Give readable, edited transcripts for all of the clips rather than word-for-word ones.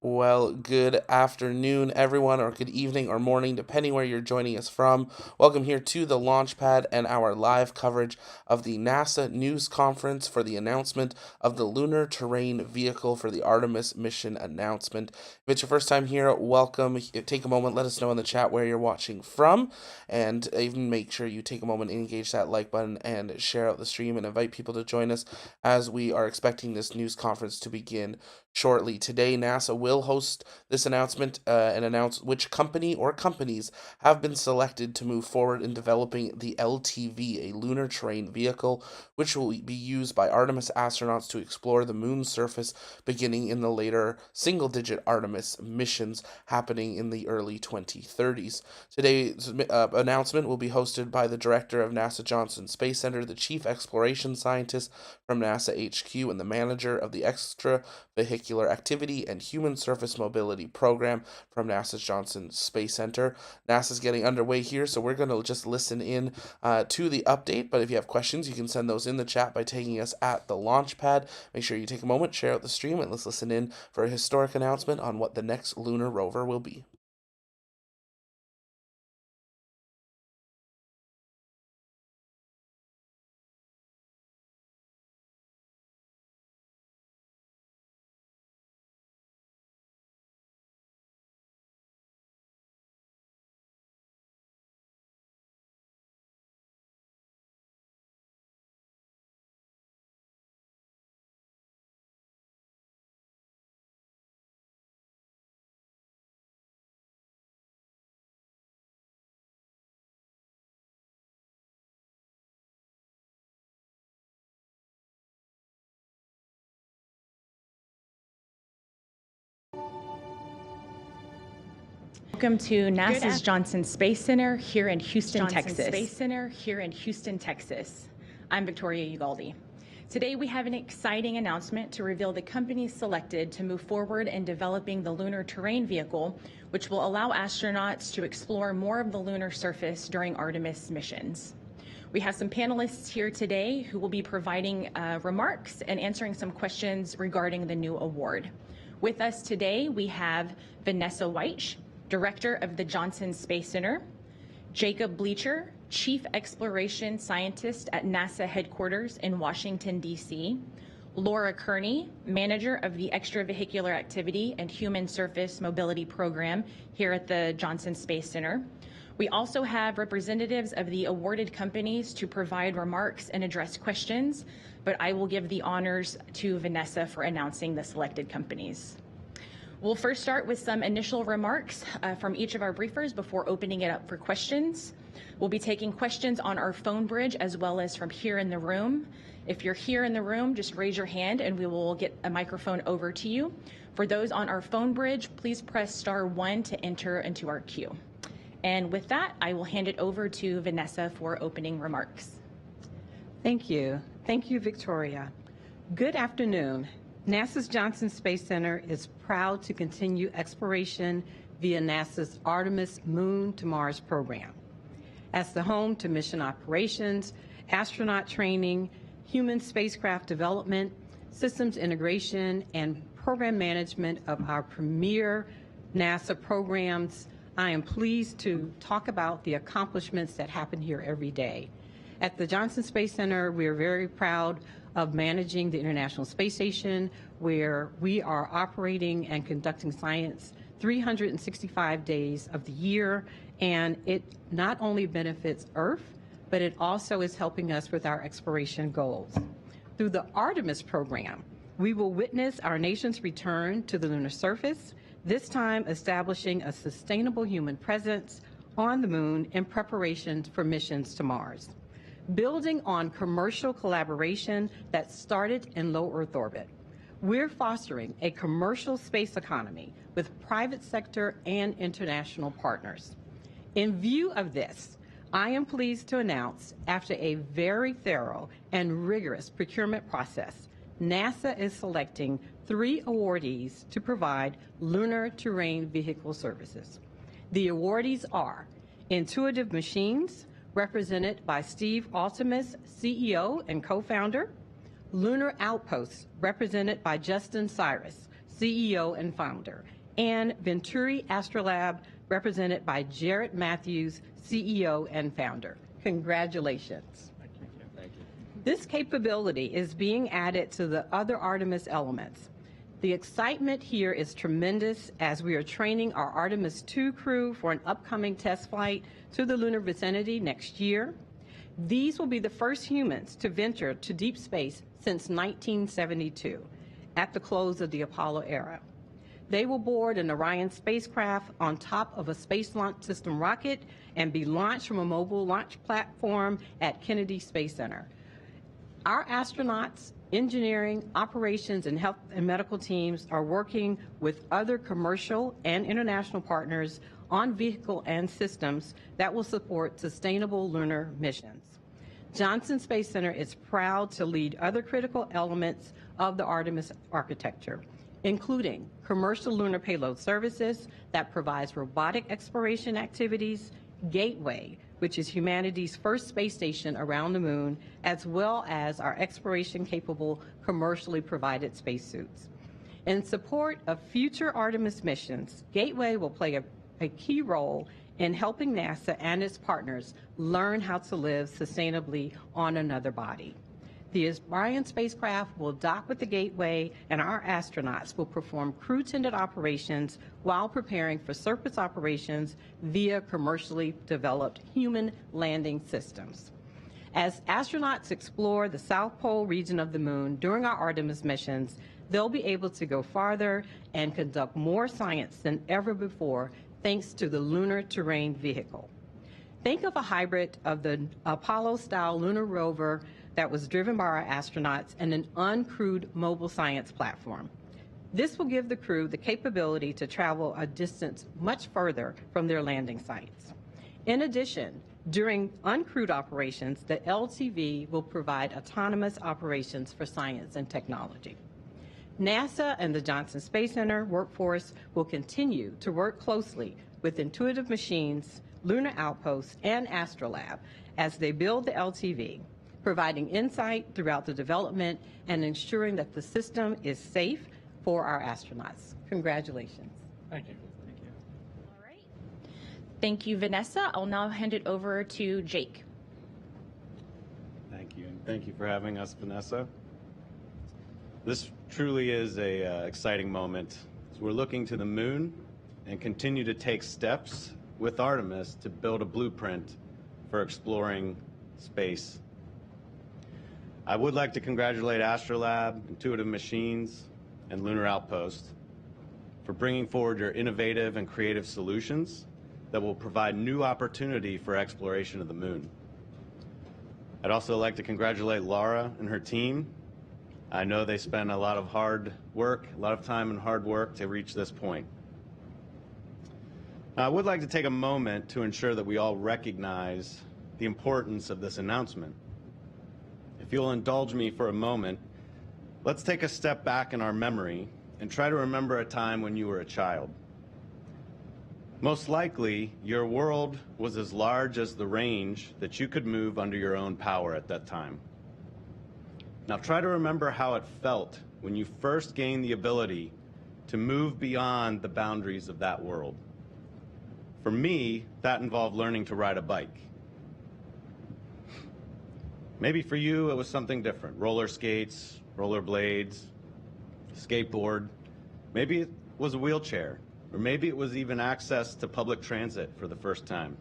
Well, good afternoon, everyone, or good evening or morning, depending where you're joining us from. Welcome here to the Launchpad and our live coverage of the NASA news conference for the announcement of the Lunar Terrain Vehicle for the Artemis mission announcement. If it's your first time here, welcome. Take a moment, let us know in the chat where you're watching from, and even make sure you take a moment and engage that like button and share out the stream and invite people to join us as we are expecting this news conference to begin shortly. Today, NASA will host this announcement and announce which company or companies have been selected to move forward in developing the LTV, a lunar terrain vehicle, which will be used by Artemis astronauts to explore the moon's surface beginning in the later single-digit Artemis missions happening in the early 2030s. Today's announcement will be hosted by the director of NASA Johnson Space Center, the chief exploration scientist from NASA HQ, and the manager of the Extravehicular Activity and Human Surface Mobility Program from NASA's Johnson Space Center. NASA's getting underway here, so we're going to just listen in to the update, but if you have questions, you can send those in the chat by tagging us at the Launchpad. Make sure you take a moment, share out the stream, and let's listen in for a historic announcement on what the next lunar rover will be. Welcome to NASA's Johnson Space Center here in Houston, Texas. I'm Victoria Ugaldi. Today we have an exciting announcement to reveal the companies selected to move forward in developing the Lunar Terrain Vehicle, which will allow astronauts to explore more of the lunar surface during Artemis missions. We have some panelists here today who will be providing remarks and answering some questions regarding the new award. With us today we have Vanessa Weich, Director of the Johnson Space Center, Jacob Bleacher, Chief Exploration Scientist at NASA headquarters in Washington, D.C., Laura Kearney, Manager of the Extravehicular Activity and Human Surface Mobility Program here at the Johnson Space Center. We also have representatives of the awarded companies to provide remarks and address questions, but I will give the honors to Vanessa for announcing the selected companies. We'll first start with some initial remarks from each of our briefers before opening it up for questions. We'll be taking questions on our phone bridge as well as from here in the room. If you're here in the room, just raise your hand and we will get a microphone over to you. For those on our phone bridge, please press *1 to enter into our queue. And with that, I will hand it over to Vanessa for opening remarks. Thank you. Thank you, Victoria. Good afternoon. NASA's Johnson Space Center is proud to continue exploration via NASA's Artemis Moon to Mars program. As the home to mission operations, astronaut training, human spacecraft development, systems integration, and program management of our premier NASA programs, I am pleased to talk about the accomplishments that happen here every day. At the Johnson Space Center, we are very proud of managing the International Space Station, where we are operating and conducting science 365 days of the year, and it not only benefits Earth, but it also is helping us with our exploration goals. Through the Artemis program, we will witness our nation's return to the lunar surface, this time establishing a sustainable human presence on the moon in preparation for missions to Mars. Building on commercial collaboration that started in low Earth orbit, we're fostering a commercial space economy with private sector and international partners. In view of this, I am pleased to announce, after a very thorough and rigorous procurement process, NASA is selecting 3 awardees to provide lunar terrain vehicle services. The awardees are Intuitive Machines, represented by Steve Altemus, CEO and co-founder; Lunar Outpost, represented by Justin Cyrus, CEO and founder; and Venturi Astrolab, represented by Jarrett Matthews, CEO and founder. Congratulations. Thank you. This capability is being added to the other Artemis elements. The excitement here is tremendous as we are training our Artemis II crew for an upcoming test flight to the lunar vicinity next year. These will be the first humans to venture to deep space since 1972, at the close of the Apollo era. They will board an Orion spacecraft on top of a Space Launch System rocket and be launched from a mobile launch platform at Kennedy Space Center. Our astronauts, engineering, operations, and health and medical teams are working with other commercial and international partners on vehicle and systems that will support sustainable lunar missions. Johnson Space Center is proud to lead other critical elements of the Artemis architecture, including commercial lunar payload services that provides robotic exploration activities, Gateway, which is humanity's first space station around the moon, as well as our exploration-capable, commercially provided spacesuits. In support of future Artemis missions, Gateway will play a key role in helping NASA and its partners learn how to live sustainably on another body. The Orion spacecraft will dock with the Gateway, and our astronauts will perform crew-tended operations while preparing for surface operations via commercially developed human landing systems. As astronauts explore the South Pole region of the moon during our Artemis missions, they'll be able to go farther and conduct more science than ever before, thanks to the Lunar Terrain Vehicle. Think of a hybrid of the Apollo-style lunar rover that was driven by our astronauts and an uncrewed mobile science platform. This will give the crew the capability to travel a distance much further from their landing sites. In addition, during uncrewed operations, the LTV will provide autonomous operations for science and technology. NASA and the Johnson Space Center workforce will continue to work closely with Intuitive Machines, Lunar Outpost, and Astrolab as they build the LTV, providing insight throughout the development and ensuring that the system is safe for our astronauts. Congratulations. Thank you. All right. Thank you, Vanessa. I'll now hand it over to Jake. Thank you, and thank you for having us, Vanessa. This truly is a exciting moment. So we're looking to the moon and continue to take steps with Artemis to build a blueprint for exploring space. I would like to congratulate Astrolab, Intuitive Machines, and Lunar Outpost for bringing forward your innovative and creative solutions that will provide new opportunity for exploration of the moon. I'd also like to congratulate Laura and her team. I know they spent a lot of time and hard work to reach this point. Now, I would like to take a moment to ensure that we all recognize the importance of this announcement. If you'll indulge me for a moment, let's take a step back in our memory and try to remember a time when you were a child. Most likely, your world was as large as the range that you could move under your own power at that time. Now try to remember how it felt when you first gained the ability to move beyond the boundaries of that world. For me, that involved learning to ride a bike. Maybe for you, it was something different. Roller skates, roller blades, skateboard. Maybe it was a wheelchair, or maybe it was even access to public transit for the first time.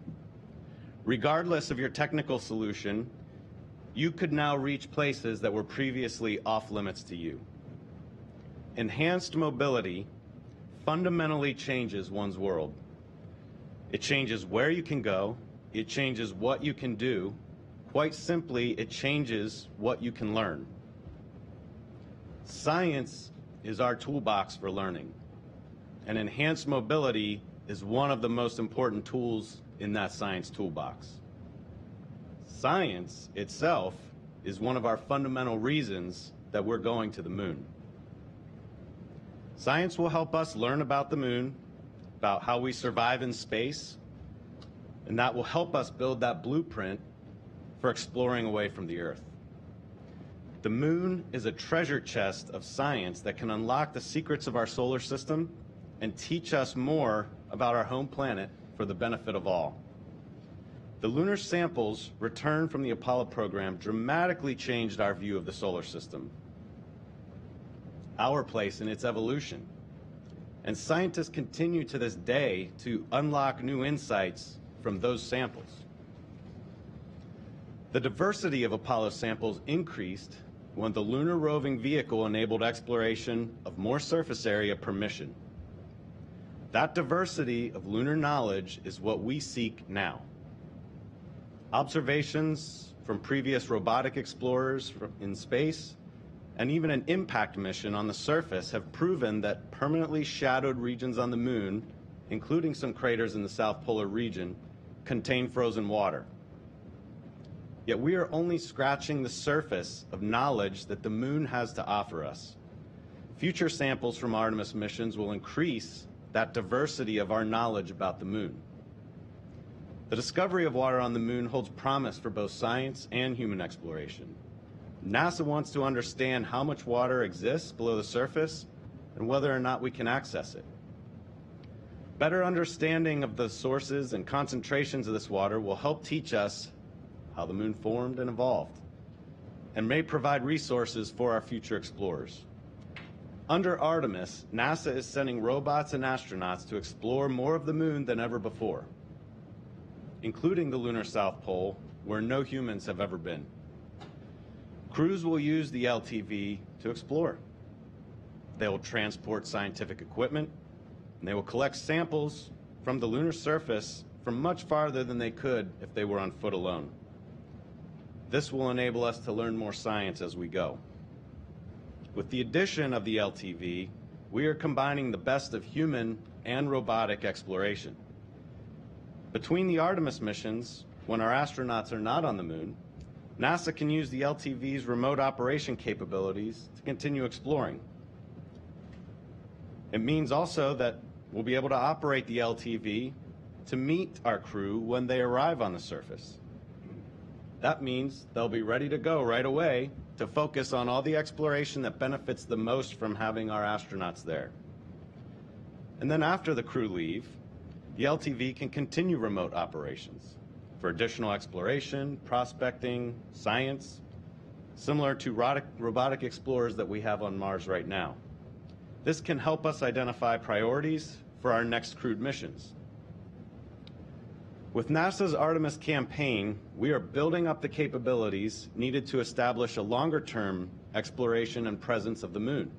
Regardless of your technical solution, you could now reach places that were previously off limits to you. Enhanced mobility fundamentally changes one's world. It changes where you can go, it changes what you can do. Quite simply, it changes what you can learn. Science is our toolbox for learning, and enhanced mobility is one of the most important tools in that science toolbox. Science itself is one of our fundamental reasons that we're going to the moon. Science will help us learn about the moon, about how we survive in space, and that will help us build that blueprint for exploring away from the Earth. The moon is a treasure chest of science that can unlock the secrets of our solar system and teach us more about our home planet for the benefit of all. The lunar samples returned from the Apollo program dramatically changed our view of the solar system, our place in its evolution. And scientists continue to this day to unlock new insights from those samples. The diversity of Apollo samples increased when the lunar roving vehicle enabled exploration of more surface area per mission. That diversity of lunar knowledge is what we seek now. Observations from previous robotic explorers in space and even an impact mission on the surface have proven that permanently shadowed regions on the moon, including some craters in the South Polar region, contain frozen water. Yet we are only scratching the surface of knowledge that the moon has to offer us. Future samples from Artemis missions will increase that diversity of our knowledge about the moon. The discovery of water on the moon holds promise for both science and human exploration. NASA wants to understand how much water exists below the surface and whether or not we can access it. Better understanding of the sources and concentrations of this water will help teach us how the moon formed and evolved, and may provide resources for our future explorers. Under Artemis, NASA is sending robots and astronauts to explore more of the moon than ever before, including the lunar South Pole, where no humans have ever been. Crews will use the LTV to explore. They will transport scientific equipment, and they will collect samples from the lunar surface from much farther than they could if they were on foot alone. This will enable us to learn more science as we go. With the addition of the LTV, we are combining the best of human and robotic exploration. Between the Artemis missions, when our astronauts are not on the moon, NASA can use the LTV's remote operation capabilities to continue exploring. It means also that we'll be able to operate the LTV to meet our crew when they arrive on the surface. That means they'll be ready to go right away to focus on all the exploration that benefits the most from having our astronauts there. And then after the crew leave, the LTV can continue remote operations for additional exploration, prospecting, science, similar to robotic explorers that we have on Mars right now. This can help us identify priorities for our next crewed missions. With NASA's Artemis campaign, we are building up the capabilities needed to establish a longer-term exploration and presence of the moon.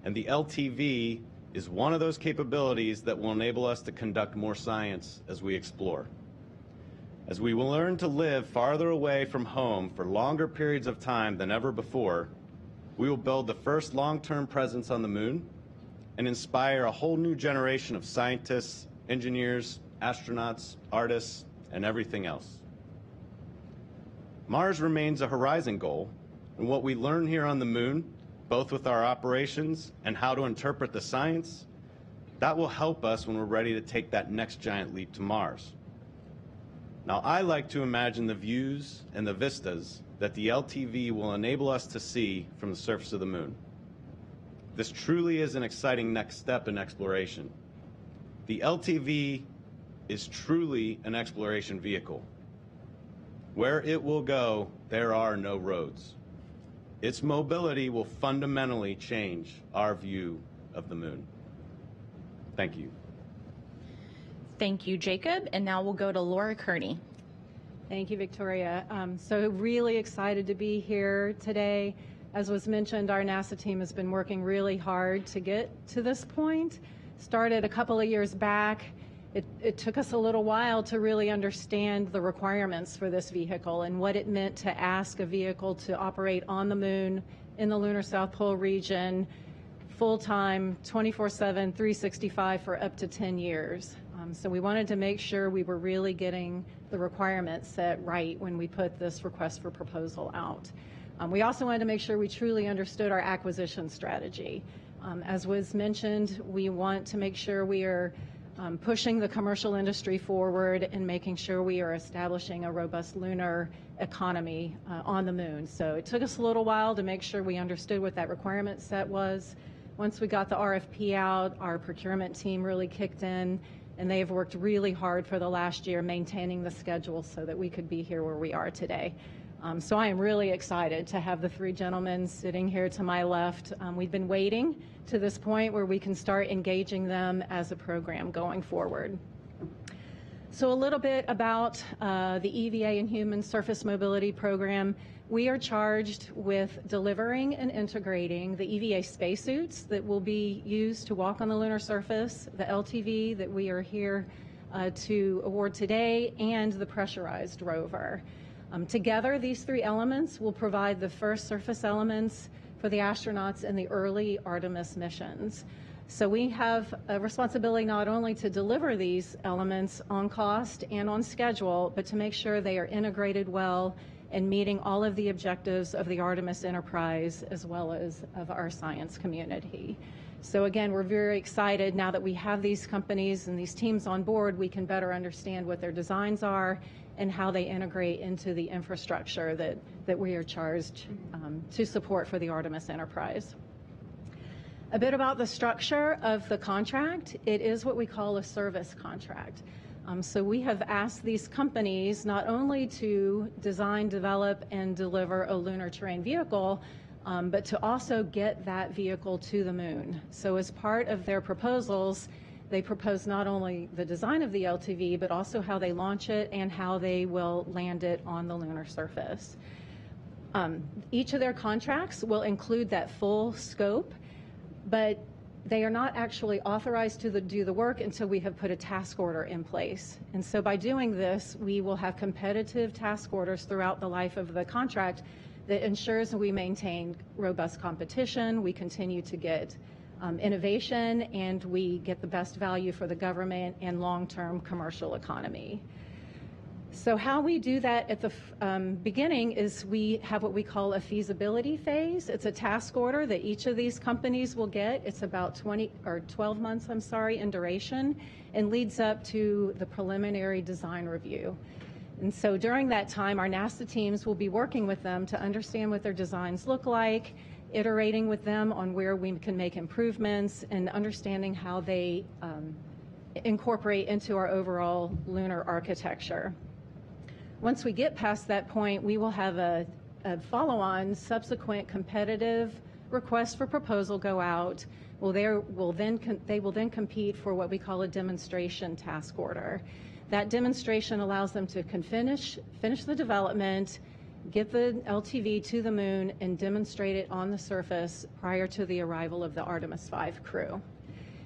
And the LTV is one of those capabilities that will enable us to conduct more science as we explore. As we will learn to live farther away from home for longer periods of time than ever before, we will build the first long-term presence on the moon and inspire a whole new generation of scientists, engineers, astronauts, artists, and everything else. Mars remains a horizon goal, and what we learn here on the moon, both with our operations and how to interpret the science, that will help us when we're ready to take that next giant leap to Mars. Now, I like to imagine the views and the vistas that the LTV will enable us to see from the surface of the moon. This truly is an exciting next step in exploration. The LTV is truly an exploration vehicle. Where it will go, there are no roads. Its mobility will fundamentally change our view of the moon. Thank you. Thank you, Jacob. And now we'll go to Laura Kearney. Thank you, Victoria. So really excited to be here today. As was mentioned, our NASA team has been working really hard to get to this point. Started a couple of years back. It took us a little while to really understand the requirements for this vehicle and what it meant to ask a vehicle to operate on the moon in the lunar South Pole region, full-time, 24/7, 365 for up to 10 years. So we wanted to make sure we were really getting the requirements set right when we put this request for proposal out. We also wanted to make sure we truly understood our acquisition strategy. As was mentioned, we want to make sure we are pushing the commercial industry forward and making sure we are establishing a robust lunar economy on the moon. So it took us a little while to make sure we understood what that requirement set was. Once we got the RFP out, our procurement team really kicked in, and they have worked really hard for the last year maintaining the schedule so that we could be here where we are today. So I am really excited to have the three gentlemen sitting here to my left. We've been waiting to this point where we can start engaging them as a program going forward. So a little bit about the EVA and Human Surface Mobility Program. We are charged with delivering and integrating the EVA spacesuits that will be used to walk on the lunar surface, the LTV that we are here to award today, and the pressurized rover. Together, these three elements will provide the first surface elements for the astronauts in the early Artemis missions. So we have a responsibility not only to deliver these elements on cost and on schedule, but to make sure they are integrated well and meeting all of the objectives of the Artemis enterprise as well as of our science community. So again, we're very excited now that we have these companies and these teams on board, we can better understand what their designs are and how they integrate into the infrastructure that we are charged to support for the Artemis enterprise. A bit about the structure of the contract. It is what we call a service contract. So we have asked these companies not only to design, develop, and deliver a lunar terrain vehicle, but to also get that vehicle to the moon. So as part of their proposals, they propose not only the design of the LTV, but also how they launch it and how they will land it on the lunar surface. Each of their contracts will include that full scope, but they are not actually authorized to do the work until we have put a task order in place. And so by doing this, we will have competitive task orders throughout the life of the contract that ensures we maintain robust competition, we continue to get innovation, and we get the best value for the government and long-term commercial economy. So how we do that at the beginning is we have what we call a feasibility phase. It's a task order that each of these companies will get. It's about 12 months, in duration, and leads up to the preliminary design review. And so during that time, our NASA teams will be working with them to understand what their designs look like, iterating with them on where we can make improvements, and understanding how they incorporate into our overall lunar architecture. Once we get past that point, we will have a follow-on subsequent competitive request for proposal go out. They will then compete for what we call a demonstration task order. That demonstration allows them to finish the development, get the LTV to the moon, and demonstrate it on the surface prior to the arrival of the Artemis 5 crew.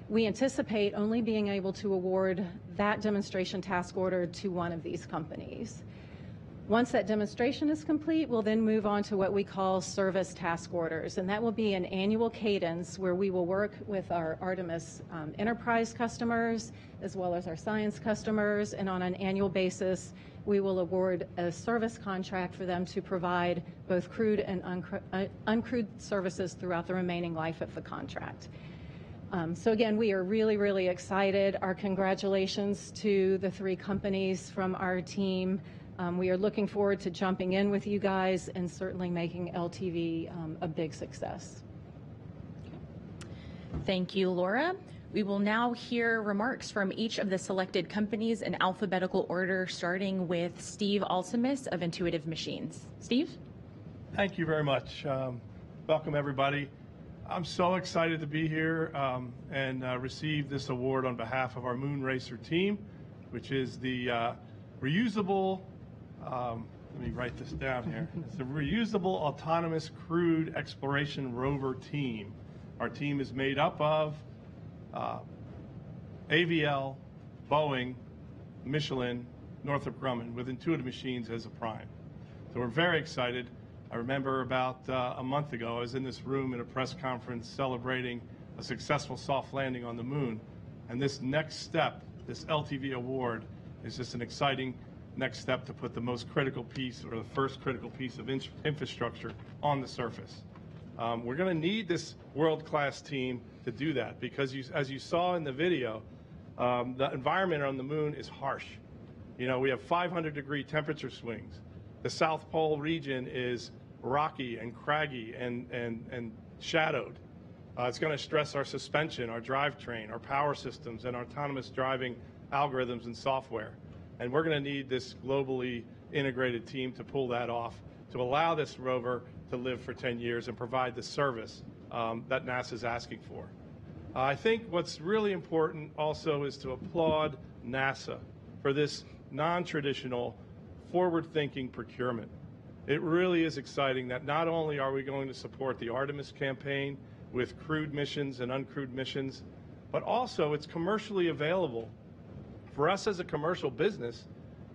We anticipate only being able to award that demonstration task order to one of these companies. Once that demonstration is complete, we'll then move on to what we call service task orders, and that will be an annual cadence where we will work with our Artemis enterprise customers as well as our science customers, and on an annual basis, we will award a service contract for them to provide both crewed and uncrewed services throughout the remaining life of the contract. So again, we are really, really excited. Our congratulations to the three companies from our team. We are looking forward to jumping in with you guys and certainly making LTV a big success. Thank you, Laura. We will now hear remarks from each of the selected companies in alphabetical order, starting with Steve Altemus of Intuitive Machines. Steve? Thank you very much. Welcome, everybody. I'm so excited to be here and receive this award on behalf of our Moon Racer team, which is the reusable, let me write this down here. It's the Reusable Autonomous Crewed Exploration Rover team. Our team is made up of AVL, Boeing, Michelin, Northrop Grumman, with Intuitive Machines as a prime. So we're very excited. I remember about a month ago, I was in this room in a press conference celebrating a successful soft landing on the moon. And this next step, this LTV award, is just an exciting next step to put the most critical piece, or the first critical piece of infrastructure on the surface. We're going to need this world-class team to do that because, as you saw in the video, the environment on the moon is harsh. You know, we have 500-degree temperature swings. The South Pole region is rocky and craggy and shadowed. It's going to stress our suspension, our drivetrain, our power systems, and our autonomous driving algorithms and software. And we're going to need this globally integrated team to pull that off, to allow this rover to live for 10 years and provide the service that NASA is asking for. I think what's really important also is to applaud NASA for this non-traditional, forward-thinking procurement. It really is exciting that not only are we going to support the Artemis campaign with crewed missions and uncrewed missions, but also it's commercially available for us as a commercial business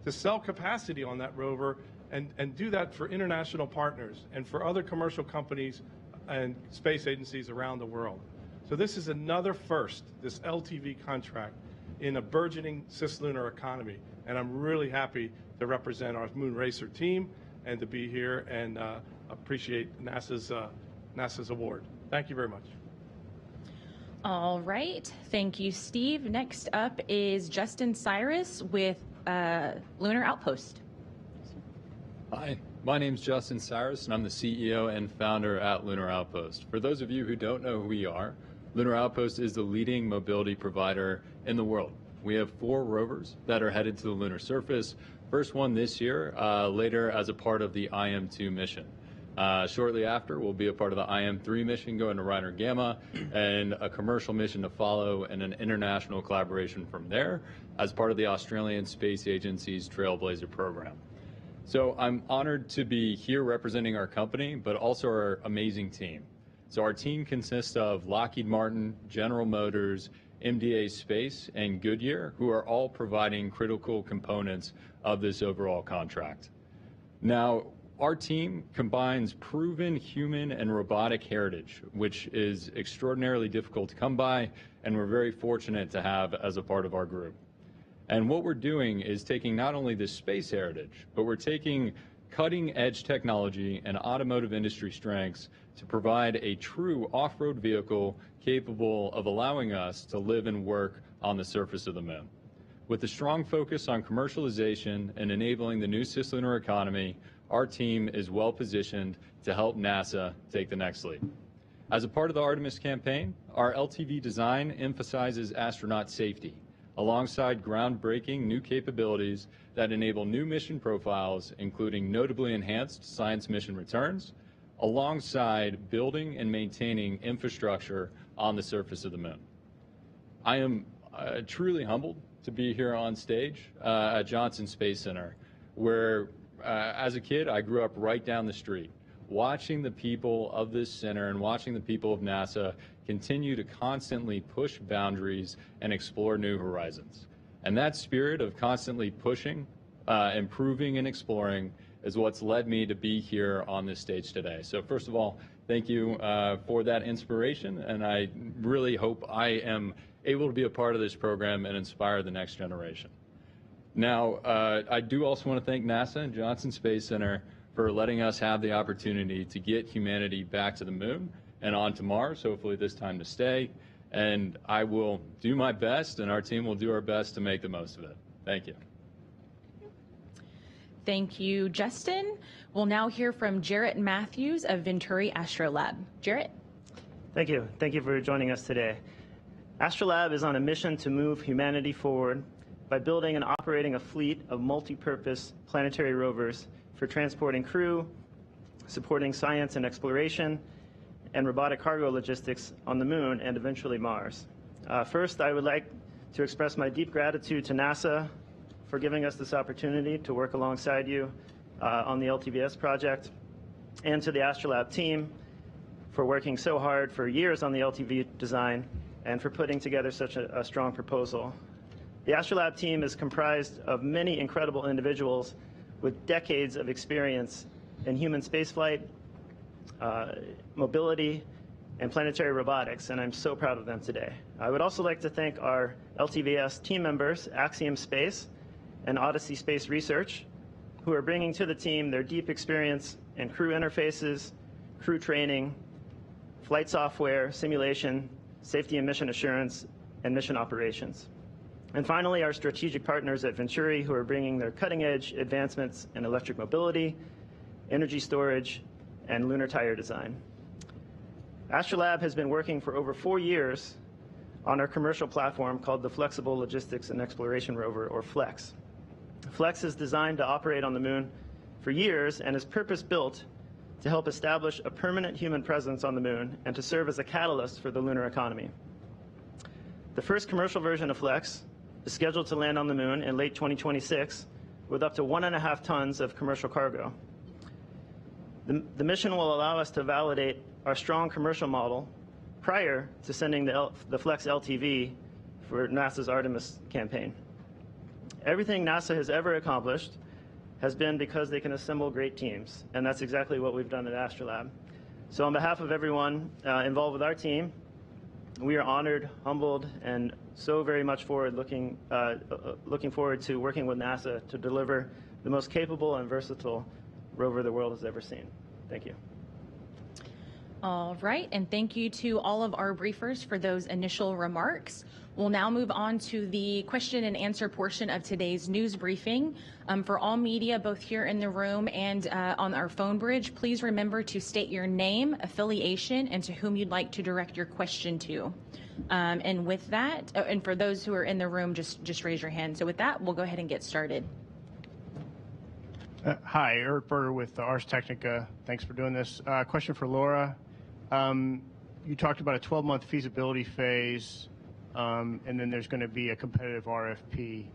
to sell capacity on that rover and do that for international partners and for other commercial companies and space agencies around the world. So this is another first, this LTV contract in a burgeoning cislunar economy. And I'm really happy to represent our Moon Racer team and to be here and appreciate NASA's award. Thank you very much. All right. Thank you, Steve. Next up is Justin Cyrus with Lunar Outpost. Hi, my name's Justin Cyrus, and I'm the CEO and founder at Lunar Outpost. For those of you who don't know who we are, Lunar Outpost is the leading mobility provider in the world. We have 4 rovers that are headed to the lunar surface. First one this year, later as a part of the IM-2 mission. Shortly after, we'll be a part of the IM-3 mission going to Reiner Gamma, and a commercial mission to follow, and an international collaboration from there as part of the Australian Space Agency's Trailblazer program. So I'm honored to be here representing our company, but also our amazing team. So our team consists of Lockheed Martin, General Motors, MDA Space, and Goodyear, who are all providing critical components of this overall contract. Now, our team combines proven human and robotic heritage, which is extraordinarily difficult to come by, and we're very fortunate to have as a part of our group. And what we're doing is taking not only this space heritage, but we're taking cutting-edge technology and automotive industry strengths to provide a true off-road vehicle capable of allowing us to live and work on the surface of the moon. With a strong focus on commercialization and enabling the new cislunar economy, our team is well positioned to help NASA take the next leap. As a part of the Artemis campaign, our LTV design emphasizes astronaut safety, alongside groundbreaking new capabilities that enable new mission profiles, including notably enhanced science mission returns, alongside building and maintaining infrastructure on the surface of the moon. I am truly humbled to be here on stage at Johnson Space Center, where as a kid, I grew up right down the street, watching the people of this center and watching the people of NASA continue to constantly push boundaries and explore new horizons. And that spirit of constantly pushing, improving, and exploring is what's led me to be here on this stage today. So first of all, thank you for that inspiration, and I really hope I am able to be a part of this program and inspire the next generation. Now, I do also want to thank NASA and Johnson Space Center for letting us have the opportunity to get humanity back to the moon and on to Mars, hopefully this time to stay. And I will do my best, and our team will do our best to make the most of it. Thank you. Thank you, Justin. We'll now hear from Jarrett Matthews of Venturi Astrolab. Jarrett? Thank you. Thank you for joining us today. Astrolab is on a mission to move humanity forward by building and operating a fleet of multi-purpose planetary rovers for transporting crew, supporting science and exploration, and robotic cargo logistics on the moon and eventually Mars. First, I would like to express my deep gratitude to NASA for giving us this opportunity to work alongside you on the LTVS project, and to the Astrolab team for working so hard for years on the LTV design and for putting together such a strong proposal. The Astrolab team is comprised of many incredible individuals with decades of experience in human spaceflight, mobility, and planetary robotics, and I'm so proud of them today. I would also like to thank our LTVS team members, Axiom Space and Odyssey Space Research, who are bringing to the team their deep experience in crew interfaces, crew training, flight software, simulation, safety and mission assurance, and mission operations. And finally, our strategic partners at Venturi, who are bringing their cutting-edge advancements in electric mobility, energy storage, and lunar tire design. Astrolab has been working for over 4 years on our commercial platform called the Flexible Logistics and Exploration Rover, or FLEX. FLEX is designed to operate on the moon for years and is purpose-built to help establish a permanent human presence on the moon and to serve as a catalyst for the lunar economy. The first commercial version of FLEX is scheduled to land on the moon in late 2026 with up to 1.5 tons of commercial cargo. The mission will allow us to validate our strong commercial model prior to sending the FLEX LTV for NASA's Artemis campaign. Everything NASA has ever accomplished has been because they can assemble great teams, and that's exactly what we've done at Astrolab. So on behalf of everyone involved with our team, we are honored, humbled, and so very much looking forward to working with NASA to deliver the most capable and versatile rover the world has ever seen. Thank you. All right, and thank you to all of our briefers for those initial remarks. We'll now move on to the question and answer portion of today's news briefing. For all media, both here in the room and on our phone bridge, please remember to state your name, affiliation, and to whom you'd like to direct your question to. And with that, and for those who are in the room, just raise your hand. So with that, we'll go ahead and get started. Hi, Eric Berger with Ars Technica. Thanks for doing this. Question for Laura. You talked about a 12-month feasibility phase, and then there's going to be a competitive RFP.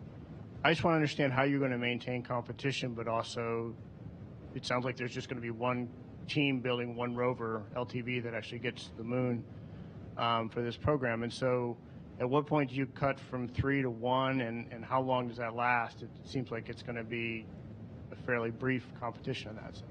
I just want to understand how you're going to maintain competition, but also it sounds like there's just going to be one team building one rover, LTV, that actually gets to the moon for this program. And so at what point do you cut from 3 to 1, and how long does that last? It seems like it's going to be a fairly brief competition in that sense.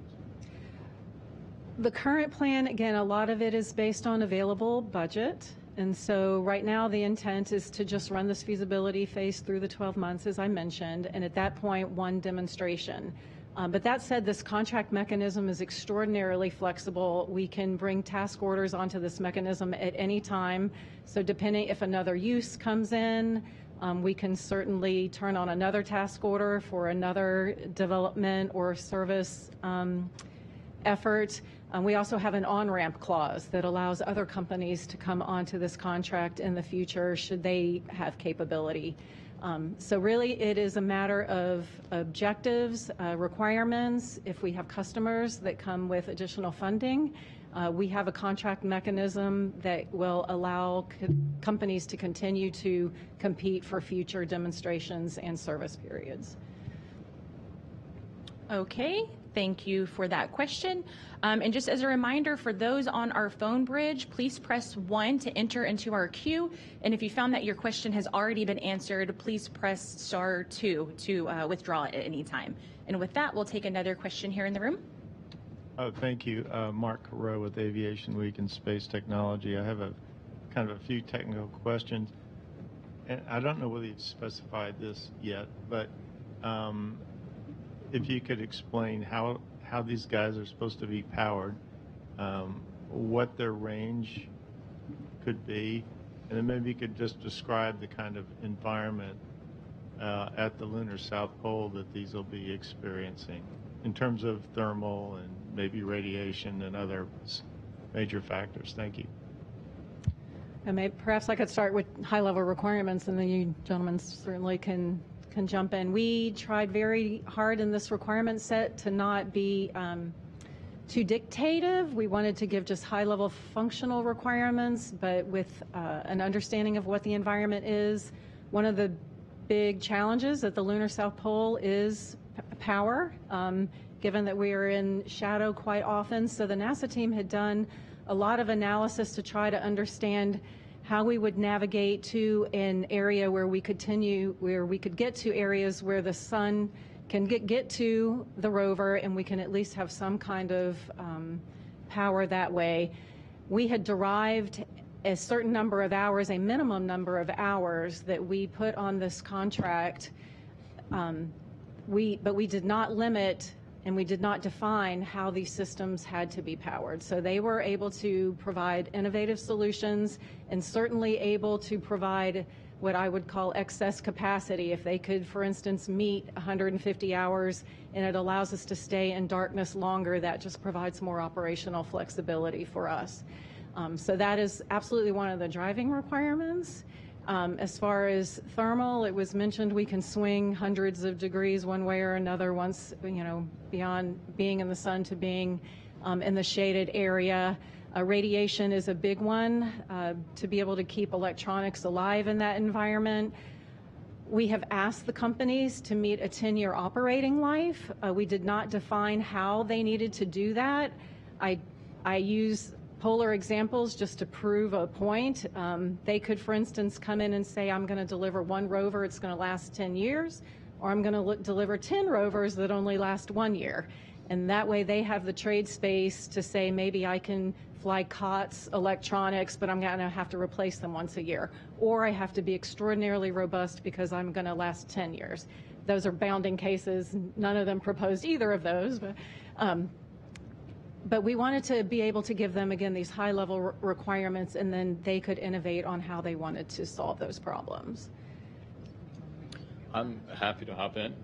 The current plan, again, a lot of it is based on available budget. And so right now the intent is to just run this feasibility phase through the 12 months, as I mentioned, and at that point, one demonstration. But that said, this contract mechanism is extraordinarily flexible. We can bring task orders onto this mechanism at any time. So depending if another use comes in, we can certainly turn on another task order for another development or service effort. We also have an on-ramp clause that allows other companies to come onto this contract in the future should they have capability. So really it is a matter of objectives, requirements. If we have customers that come with additional funding, we have a contract mechanism that will allow companies to continue to compete for future demonstrations and service periods. Okay, thank you for that question. And just as a reminder, for those on our phone bridge, please press 1 to enter into our queue. And if you found that your question has already been answered, please press star 2 to withdraw it at any time. And with that, we'll take another question here in the room. Oh, thank you. Mark Carreau with Aviation Week and Space Technology. I have a few technical questions. And I don't know whether you've specified this yet, but if you could explain how these guys are supposed to be powered, what their range could be, and then maybe you could just describe the kind of environment at the lunar South Pole that these will be experiencing in terms of thermal and maybe radiation and other major factors. Thank you. And perhaps I could start with high-level requirements, and then you gentlemen certainly can jump in. We tried very hard in this requirement set to not be too dictative. We wanted to give just high-level functional requirements, but with an understanding of what the environment is. One of the big challenges at the lunar South Pole is power, given that we are in shadow quite often. So the NASA team had done a lot of analysis to try to understand how we would navigate to an area where we could get to areas where the sun can get to the rover, and we can at least have some kind of power that way. We had derived a certain number of hours, a minimum number of hours that we put on this contract. But we did not limit and we did not define how these systems had to be powered. So they were able to provide innovative solutions and certainly able to provide what I would call excess capacity. If they could, for instance, meet 150 hours and it allows us to stay in darkness longer, that just provides more operational flexibility for us. So that is absolutely one of the driving requirements. As far as thermal, it was mentioned we can swing hundreds of degrees one way or another once, beyond being in the sun to being in the shaded area. Radiation is a big one to be able to keep electronics alive in that environment. We have asked the companies to meet a 10-year operating life. We did not define how they needed to do that. I use polar examples just to prove a point. They could, for instance, come in and say, I'm going to deliver one rover, it's going to last 10 years, or I'm going to deliver 10 rovers that only last 1 year. And that way they have the trade space to say, maybe I can fly COTS electronics, but I'm going to have to replace them once a year. Or I have to be extraordinarily robust because I'm going to last 10 years. Those are bounding cases. None of them proposed either of those. But we wanted to be able to give them, again, these high-level requirements, and then they could innovate on how they wanted to solve those problems. I'm happy to hop in.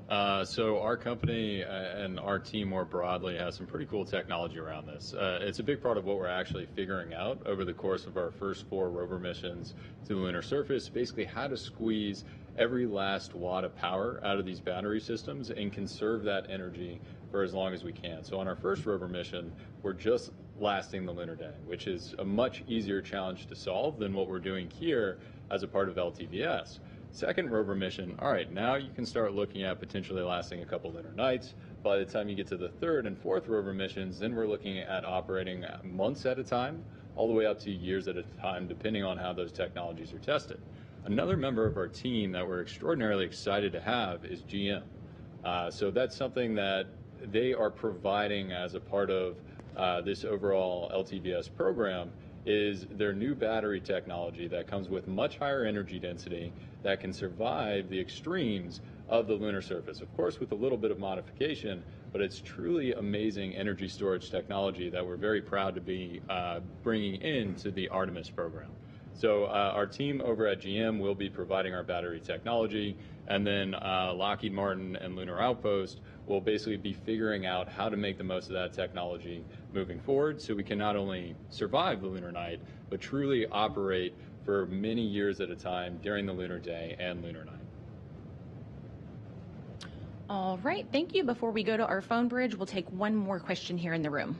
So our company and our team more broadly has some pretty cool technology around this. It's a big part of what we're actually figuring out over the course of our first 4 rover missions to the lunar surface, basically how to squeeze every last watt of power out of these battery systems and conserve that energy for as long as we can. So on our first rover mission, we're just lasting the lunar day, which is a much easier challenge to solve than what we're doing here as a part of LTVS. Second rover mission, all right, now you can start looking at potentially lasting a couple lunar nights. By the time you get to the third and fourth rover missions, then we're looking at operating months at a time, all the way up to years at a time, depending on how those technologies are tested. Another member of our team that we're extraordinarily excited to have is GM. So that's something that they are providing as a part of this overall LTVS program, is their new battery technology that comes with much higher energy density that can survive the extremes of the lunar surface. Of course, with a little bit of modification, but it's truly amazing energy storage technology that we're very proud to be bringing into the Artemis program. So our team over at GM will be providing our battery technology, and then Lockheed Martin and Lunar Outpost will basically be figuring out how to make the most of that technology moving forward, so we can not only survive the lunar night, but truly operate for many years at a time during the lunar day and lunar night. All right, thank you. Before we go to our phone bridge, we'll take one more question here in the room.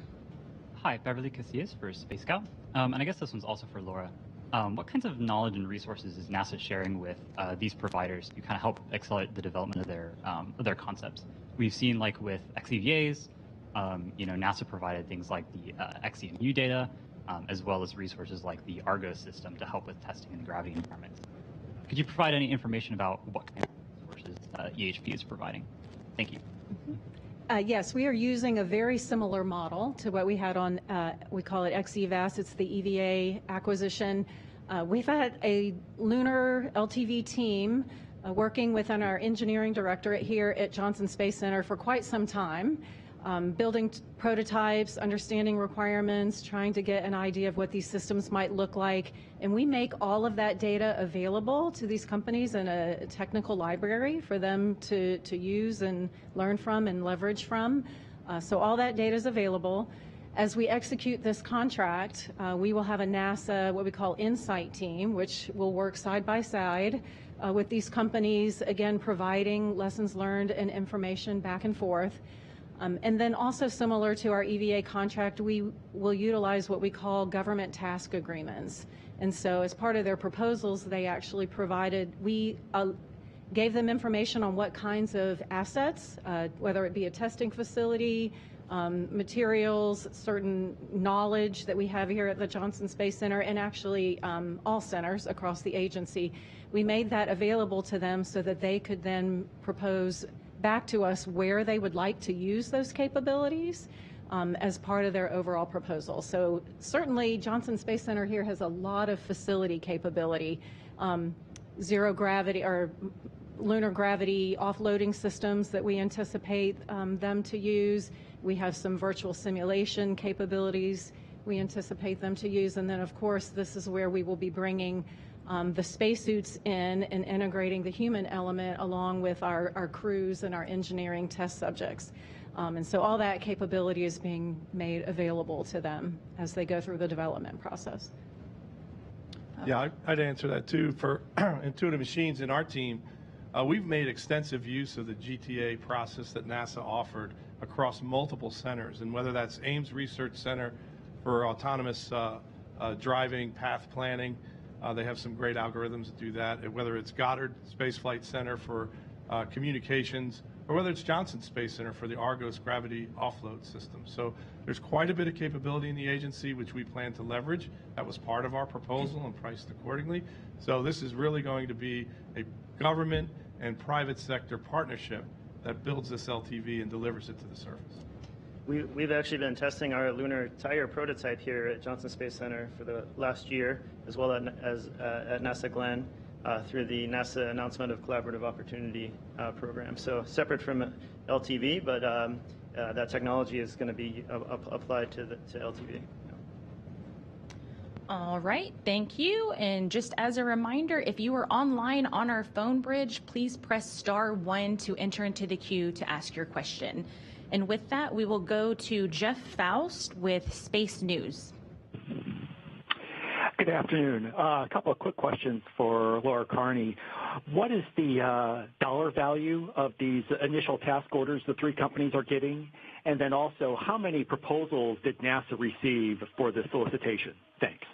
Hi, Beverly Casillas for Space Scout. And I guess this one's also for Laura. What kinds of knowledge and resources is NASA sharing with these providers to kind of help accelerate the development of their concepts? We've seen, like with XEVAs, NASA provided things like the XEMU data, as well as resources like the Argo system to help with testing in the gravity environment. Could you provide any information about what kind of resources EHP is providing? Thank you. Yes, we are using a very similar model to what we had on, we call it XEVAS, it's the EVA acquisition. We've had a lunar LTV team working within our engineering directorate here at Johnson Space Center for quite some time, building prototypes, understanding requirements, trying to get an idea of what these systems might look like. And we make all of that data available to these companies in a technical library for them to use and learn from and leverage from. So all that data is available. As we execute this contract, we will have a NASA, what we call Insight team, which will work side by side with these companies, again, providing lessons learned and information back and forth. And then also similar to our EVA contract, we will utilize what we call government task agreements. And so as part of their proposals, they actually provided, we gave them information on what kinds of assets, whether it be a testing facility, materials, certain knowledge that we have here at the Johnson Space Center, and actually all centers across the agency. We made that available to them so that they could then propose back to us where they would like to use those capabilities as part of their overall proposal. So certainly Johnson Space Center here has a lot of facility capability, zero gravity or lunar gravity offloading systems that we anticipate them to use. We have some virtual simulation capabilities we anticipate them to use. And then, of course, this is where we will be bringing the spacesuits in and integrating the human element along with our crews and our engineering test subjects. And so all that capability is being made available to them as they go through the development process. Yeah, I'd answer that too. For Intuitive Machines and our team, we've made extensive use of the GTA process that NASA offered across multiple centers, and whether that's Ames Research Center for autonomous driving, path planning, they have some great algorithms that do that, and whether it's Goddard Space Flight Center for communications, or whether it's Johnson Space Center for the Argos gravity offload system. So there's quite a bit of capability in the agency, which we plan to leverage. That was part of our proposal and priced accordingly. So this is really going to be a government and private sector partnership that builds this LTV and delivers it to the surface. We've actually been testing our lunar tire prototype here at Johnson Space Center for the last year, as well as at NASA Glenn, through the NASA Announcement of Collaborative Opportunity program. So separate from LTV, but that technology is going to be applied to LTV. All right, thank you. And just as a reminder, if you are online on our phone bridge, please press *1 to enter into the queue to ask your question. And with that, we will go to Jeff Faust with Space News. Good afternoon. A couple of quick questions for Laura Carney. What is the dollar value of these initial task orders the three companies are getting? And then also, how many proposals did NASA receive for the solicitation? Thanks.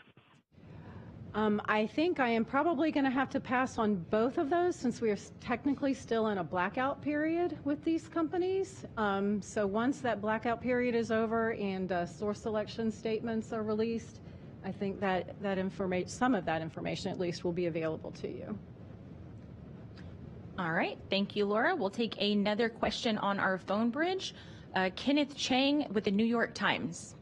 I think I am probably going to have to pass on both of those since we are technically still in a blackout period with these companies. So once that blackout period is over and source selection statements are released, I think that some of that information at least will be available to you. All right, thank you, Laura. We'll take another question on our phone bridge. Kenneth Chang with the New York Times.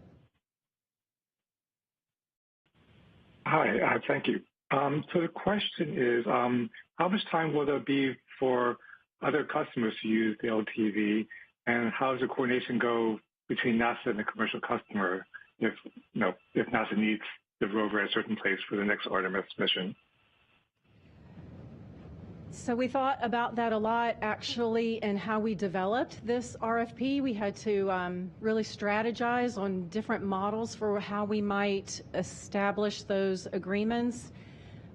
Hi, thank you. So the question is, how much time will there be for other customers to use the LTV, and how does the coordination go between NASA and the commercial customer if NASA needs the rover at a certain place for the next Artemis mission? So we thought about that a lot, actually, and how we developed this RFP. We had to really strategize on different models for how we might establish those agreements.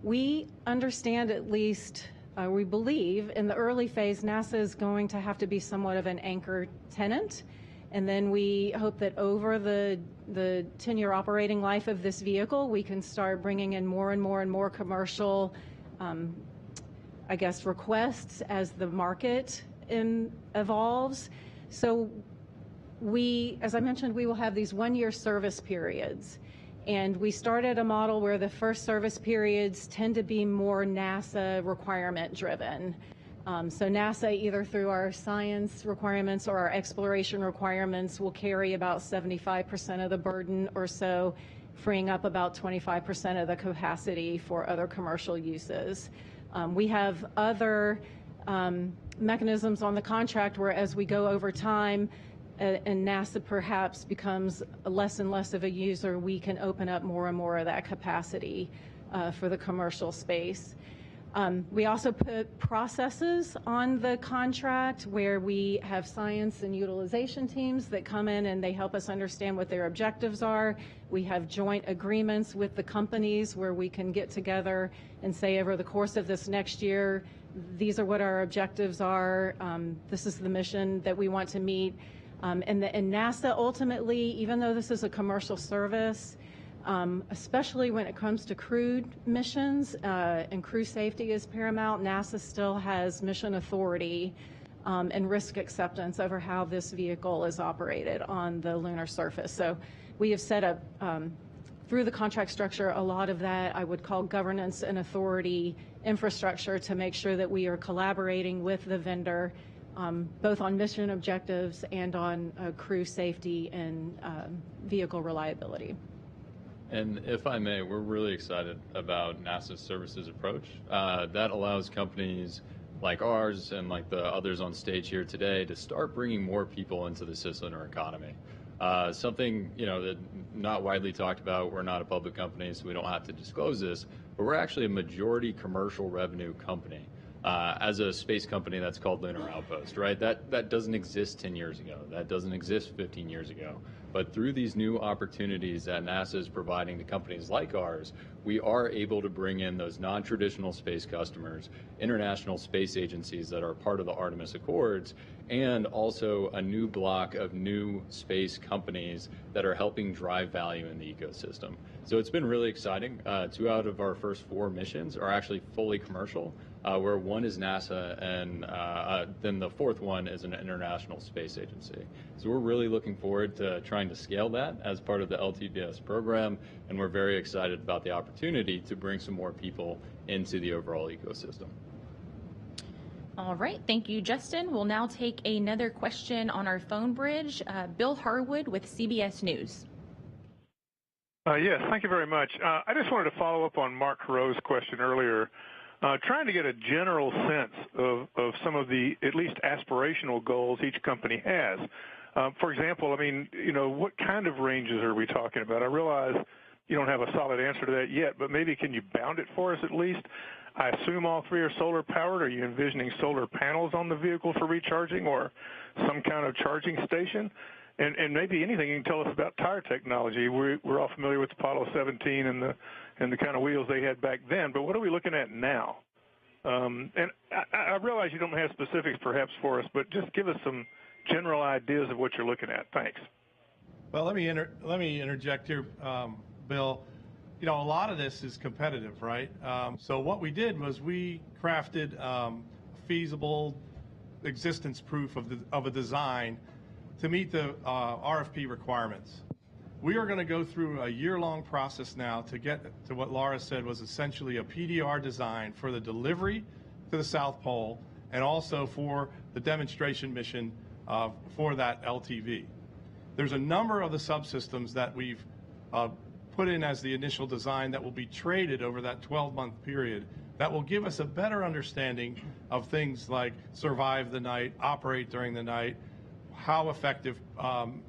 We understand, at least, we believe, in the early phase, NASA is going to have to be somewhat of an anchor tenant. And then we hope that over the 10-year operating life of this vehicle, we can start bringing in more and more commercial requests as the market evolves. So as I mentioned, we will have these one-year service periods. And we started a model where the first service periods tend to be more NASA requirement driven. So NASA, either through our science requirements or our exploration requirements, will carry about 75% of the burden or so, freeing up about 25% of the capacity for other commercial uses. We have other mechanisms on the contract where, as we go over time and NASA perhaps becomes less and less of a user, we can open up more and more of that capacity for the commercial space. We also put processes on the contract where we have science and utilization teams that come in and they help us understand what their objectives are. We have joint agreements with the companies where we can get together and say, over the course of this next year, these are what our objectives are. This is the mission that we want to meet. And NASA ultimately, even though this is a commercial service, especially when it comes to crewed missions and crew safety is paramount, NASA still has mission authority and risk acceptance over how this vehicle is operated on the lunar surface. So we have set up, through the contract structure, a lot of that I would call governance and authority infrastructure to make sure that we are collaborating with the vendor both on mission objectives and on crew safety and vehicle reliability. And if I may, we're really excited about NASA's services approach. That allows companies like ours and like the others on stage here today to start bringing more people into the cislunar economy. Something that not widely talked about. We're not a public company, so we don't have to disclose this, but we're actually a majority commercial revenue company. as a space company that's called Lunar Outpost, right? That doesn't exist 10 years ago. That doesn't exist 15 years ago. But through these new opportunities that NASA is providing to companies like ours, we are able to bring in those non-traditional space customers, international space agencies that are part of the Artemis Accords, and also a new block of new space companies that are helping drive value in the ecosystem. So it's been really exciting. 2 out of our first 4 missions are actually fully commercial, where one is NASA and then the 4th one is an international space agency. So we're really looking forward to trying to scale that as part of the LTVS program, and we're very excited about the opportunity to bring some more people into the overall ecosystem. All right, thank you, Justin. We'll now take another question on our phone bridge. Bill Harwood with CBS News. Yes, thank you very much. I just wanted to follow up on Mark Carreau's question earlier, trying to get a general sense of some of the at least aspirational goals each company has. For example, I mean, what kind of ranges are we talking about? I realize you don't have a solid answer to that yet, but maybe can you bound it for us at least? I assume all 3 are solar powered. Are you envisioning solar panels on the vehicle for recharging or some kind of charging station? And maybe anything you can tell us about tire technology. We're all familiar with Apollo 17 and the kind of wheels they had back then, but what are we looking at now? And I realize you don't have specifics perhaps for us, but just give us some general ideas of what you're looking at. Thanks. Well, let me interject here, Bill. A lot of this is competitive, right? So what we did was we crafted feasible existence proof of a design to meet the RFP requirements. We are going to go through a year-long process now to get to what Laura said was essentially a PDR design for the delivery to the South Pole and also for the demonstration mission for that LTV. There's a number of the subsystems that we've put in as the initial design that will be traded over that 12-month period that will give us a better understanding of things like survive the night, operate during the night, how effective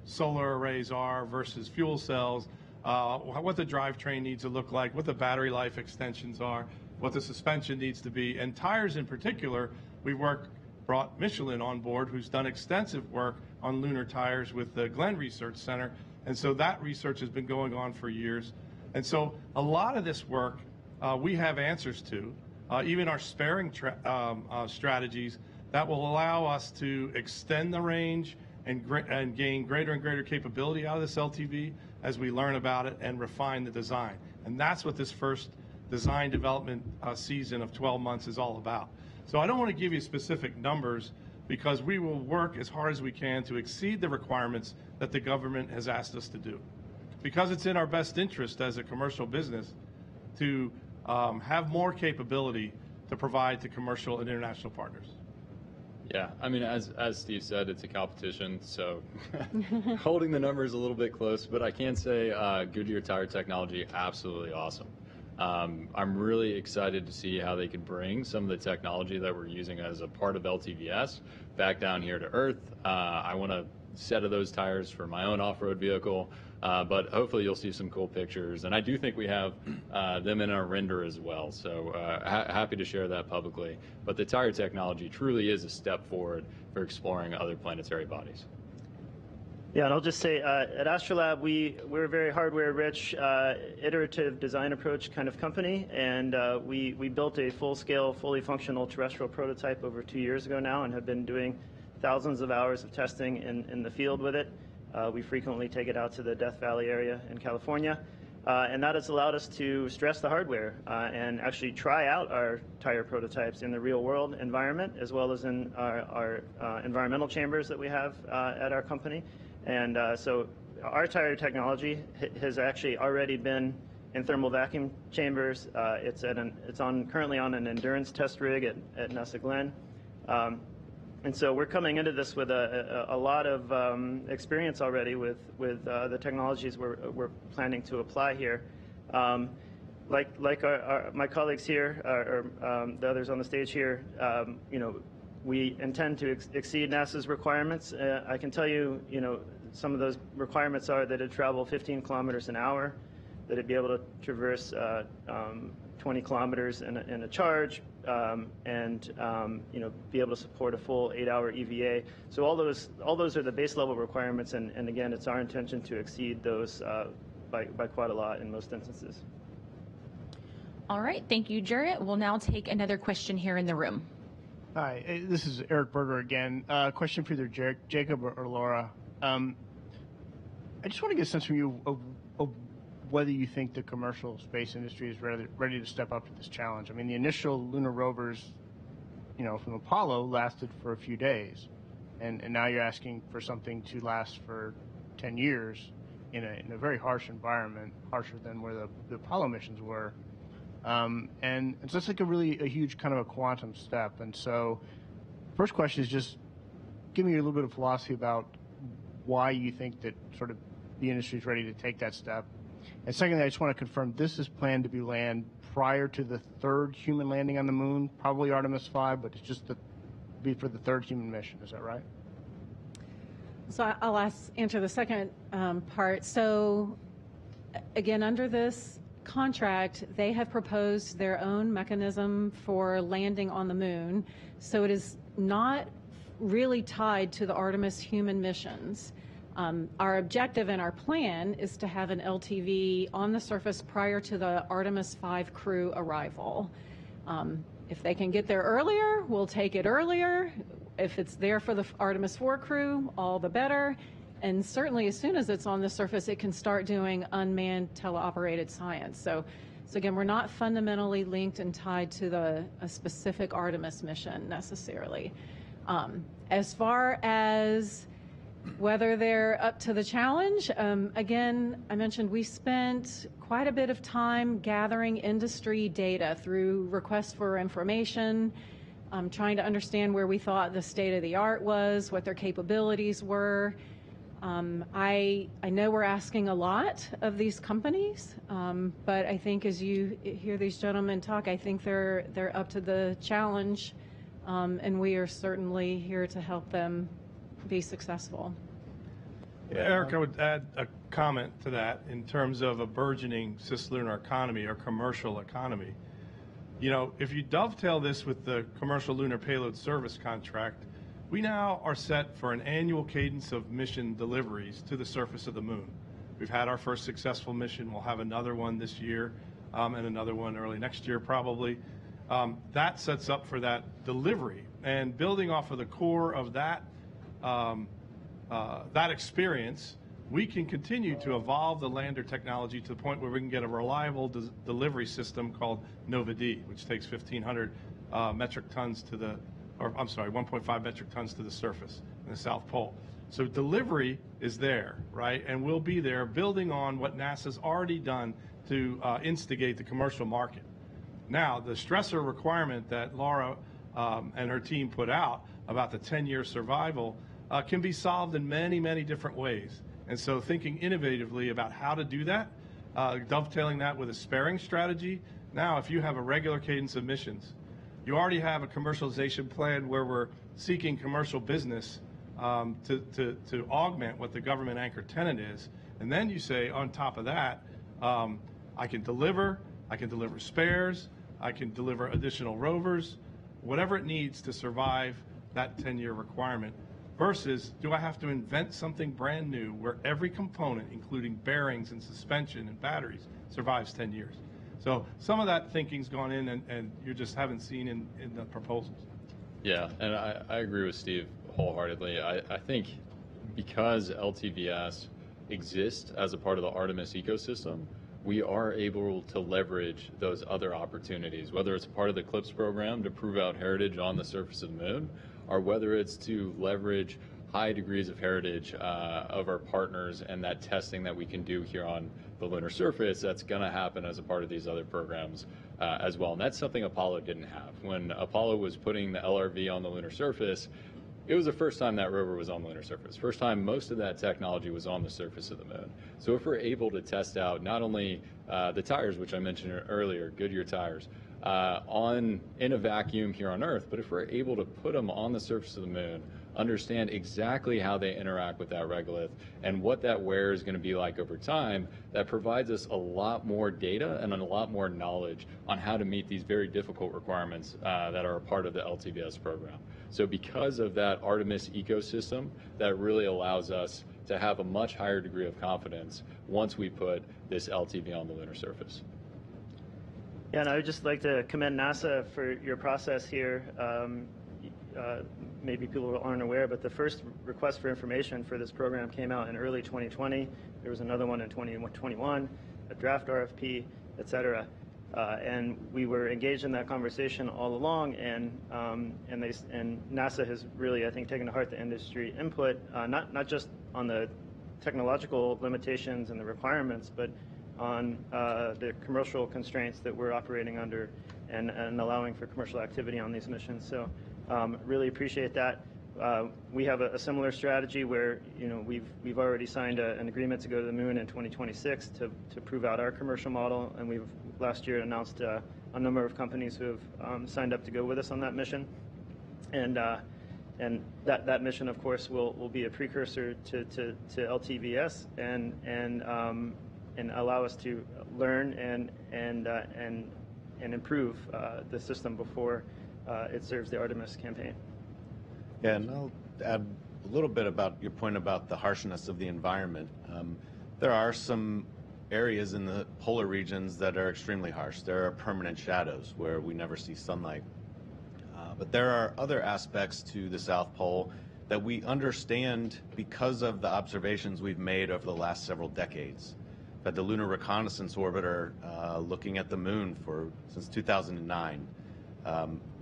solar arrays are versus fuel cells, what the drivetrain needs to look like, what the battery life extensions are, what the suspension needs to be, and tires in particular. We've brought Michelin on board, who's done extensive work on lunar tires with the Glenn Research Center, and so that research has been going on for years. And so a lot of this work we have answers to, even our sparing strategies that will allow us to extend the range and gain greater and greater capability out of this LTV as we learn about it and refine the design. And that's what this first design development season of 12 months is all about. So I don't want to give you specific numbers because we will work as hard as we can to exceed the requirements that the government has asked us to do. Because it's in our best interest as a commercial business to have more capability to provide to commercial and international partners. Yeah, I mean, as Steve said, it's a competition, so holding the numbers a little bit close, but I can say Goodyear Tire Technology, absolutely awesome. I'm really excited to see how they can bring some of the technology that we're using as a part of LTVS back down here to Earth. I want a set of those tires for my own off-road vehicle, but hopefully you'll see some cool pictures. And I do think we have them in our render as well, so happy to share that publicly. But the tire technology truly is a step forward for exploring other planetary bodies. Yeah, and I'll just say, at Astrolab, we're a very hardware-rich, iterative design approach kind of company, and we built a full-scale, fully functional terrestrial prototype over 2 years ago now and have been doing thousands of hours of testing in the field with it. We frequently take it out to the Death Valley area in California, and that has allowed us to stress the hardware and actually try out our tire prototypes in the real-world environment, as well as in our environmental chambers that we have at our company. And so our tire technology has actually already been in thermal vacuum chambers. It's currently on an endurance test rig at NASA Glenn. And so we're coming into this with a lot of experience already with the technologies we're planning to apply here. Like my colleagues here, or the others on the stage here, we intend to exceed NASA's requirements. I can tell you, some of those requirements are that it travel 15 kilometers an hour, that it be able to traverse 20 kilometers in a charge, and be able to support a full 8-hour EVA. So all those are the base level requirements, and again, it's our intention to exceed those by quite a lot in most instances. All right, thank you, Jarrett. We'll now take another question here in the room. Hi, this is Eric Berger again. Question for either Jacob or Laura. I just want to get a sense from you of whether you think the commercial space industry is ready to step up to this challenge. I mean, the initial lunar rovers, from Apollo lasted for a few days, and now you're asking for something to last for 10 years in a very harsh environment, harsher than where the Apollo missions were. And so it's like a huge kind of a quantum step. And so first question is just give me a little bit of philosophy about why you think that sort of the industry is ready to take that step. And secondly, I just want to confirm this is planned to be landed prior to the third human landing on the moon, probably Artemis 5, but it's just be for the third human mission. Is that right? So I'll answer the second part. So again, under this contract, they have proposed their own mechanism for landing on the moon. So it is not really tied to the Artemis human missions. Our objective and our plan is to have an LTV on the surface prior to the Artemis 5 crew arrival. If they can get there earlier, we'll take it earlier. If it's there for the Artemis 4 crew, all the better. And certainly as soon as it's on the surface, it can start doing unmanned teleoperated science. So again, we're not fundamentally linked and tied to a specific Artemis mission necessarily. As far as whether they're up to the challenge, again, I mentioned we spent quite a bit of time gathering industry data through requests for information, trying to understand where we thought the state of the art was, what their capabilities were. I know we're asking a lot of these companies, but I think as you hear these gentlemen talk, I think they're up to the challenge, and we are certainly here to help them be successful. Yeah, Eric, I would add a comment to that in terms of a burgeoning cislunar economy or commercial economy. If you dovetail this with the commercial lunar payload service contract, we now are set for an annual cadence of mission deliveries to the surface of the moon. We've had our first successful mission. We'll have another one this year and another one early next year probably. That sets up for that delivery. And building off of the core of that experience, we can continue to evolve the lander technology to the point where we can get a reliable delivery system called Nova-D, which takes 1,500 metric tons to the 1.5 metric tons to the surface in the South Pole. So delivery is there, right? And we'll be there building on what NASA's already done to instigate the commercial market. Now, the stressor requirement that Laura and her team put out about the 10-year survival can be solved in many, many different ways. And so thinking innovatively about how to do that, dovetailing that with a sparing strategy. Now, if you have a regular cadence of missions, you already have a commercialization plan where we're seeking commercial business to augment what the government anchor tenant is. And then you say, on top of that, I can deliver spares, I can deliver additional rovers, whatever it needs to survive that 10-year requirement. Versus, do I have to invent something brand new where every component, including bearings and suspension and batteries, survives 10 years? So some of that thinking's gone in and you just haven't seen in the proposals. Yeah, and I agree with Steve wholeheartedly. I think because LTVS exists as a part of the Artemis ecosystem, we are able to leverage those other opportunities, whether it's part of the CLIPS program to prove out heritage on the surface of the moon, or whether it's to leverage high degrees of heritage of our partners and that testing that we can do here on the lunar surface that's going to happen as a part of these other programs as well. And that's something Apollo didn't have. When Apollo was putting the LRV on the lunar surface, it was the first time that rover was on the lunar surface. First time most of that technology was on the surface of the moon. So if we're able to test out not only the tires, which I mentioned earlier, Goodyear tires, in a vacuum here on Earth, but if we're able to put them on the surface of the moon understand exactly how they interact with that regolith and what that wear is going to be like over time, that provides us a lot more data and a lot more knowledge on how to meet these very difficult requirements that are a part of the LTVS program. So because of that Artemis ecosystem, that really allows us to have a much higher degree of confidence once we put this LTV on the lunar surface. Yeah, and I would just like to commend NASA for your process here. Maybe people aren't aware, but the first request for information for this program came out in early 2020. There was another one in 2021, a draft RFP, et cetera. And we were engaged in that conversation all along, and NASA has really, I think, taken to heart the industry input, not just on the technological limitations and the requirements, but on the commercial constraints that we're operating under and allowing for commercial activity on these missions. So really appreciate that. We have a similar strategy where we've already signed an agreement to go to the moon in 2026 to prove out our commercial model, and we've last year announced a number of companies who have signed up to go with us on that mission. And that mission, of course, will be a precursor to LTVS and allow us to learn and improve the system before it serves the Artemis campaign. Yeah, and I'll add a little bit about your point about the harshness of the environment. There are some areas in the polar regions that are extremely harsh. There are permanent shadows where we never see sunlight. But there are other aspects to the South Pole that we understand because of the observations we've made over the last several decades. At the Lunar Reconnaissance Orbiter, looking at the moon since 2009,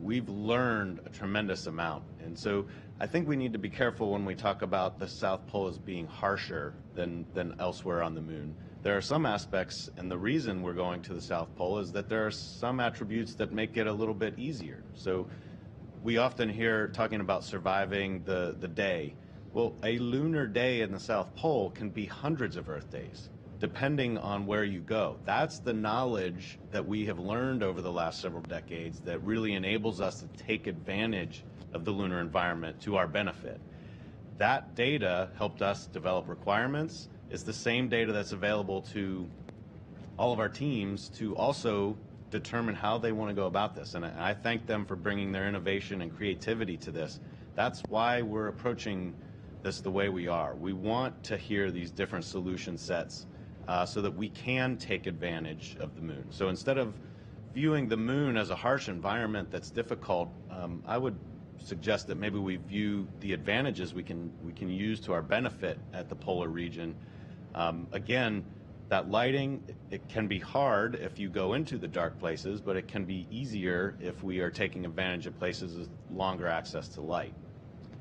we've learned a tremendous amount. And so I think we need to be careful when we talk about the South Pole as being harsher than elsewhere on the moon. There are some aspects, and the reason we're going to the South Pole is that there are some attributes that make it a little bit easier. So we often hear talking about surviving the day. Well, a lunar day in the South Pole can be hundreds of Earth days, depending on where you go. That's the knowledge that we have learned over the last several decades that really enables us to take advantage of the lunar environment to our benefit. That data helped us develop requirements. It's the same data that's available to all of our teams to also determine how they want to go about this. And I thank them for bringing their innovation and creativity to this. That's why we're approaching this the way we are. We want to hear these different solution sets so that we can take advantage of the moon. So instead of viewing the moon as a harsh environment that's difficult, I would suggest that maybe we view the advantages we can use to our benefit at the polar region. Again, that lighting, it can be hard if you go into the dark places, but it can be easier if we are taking advantage of places with longer access to light.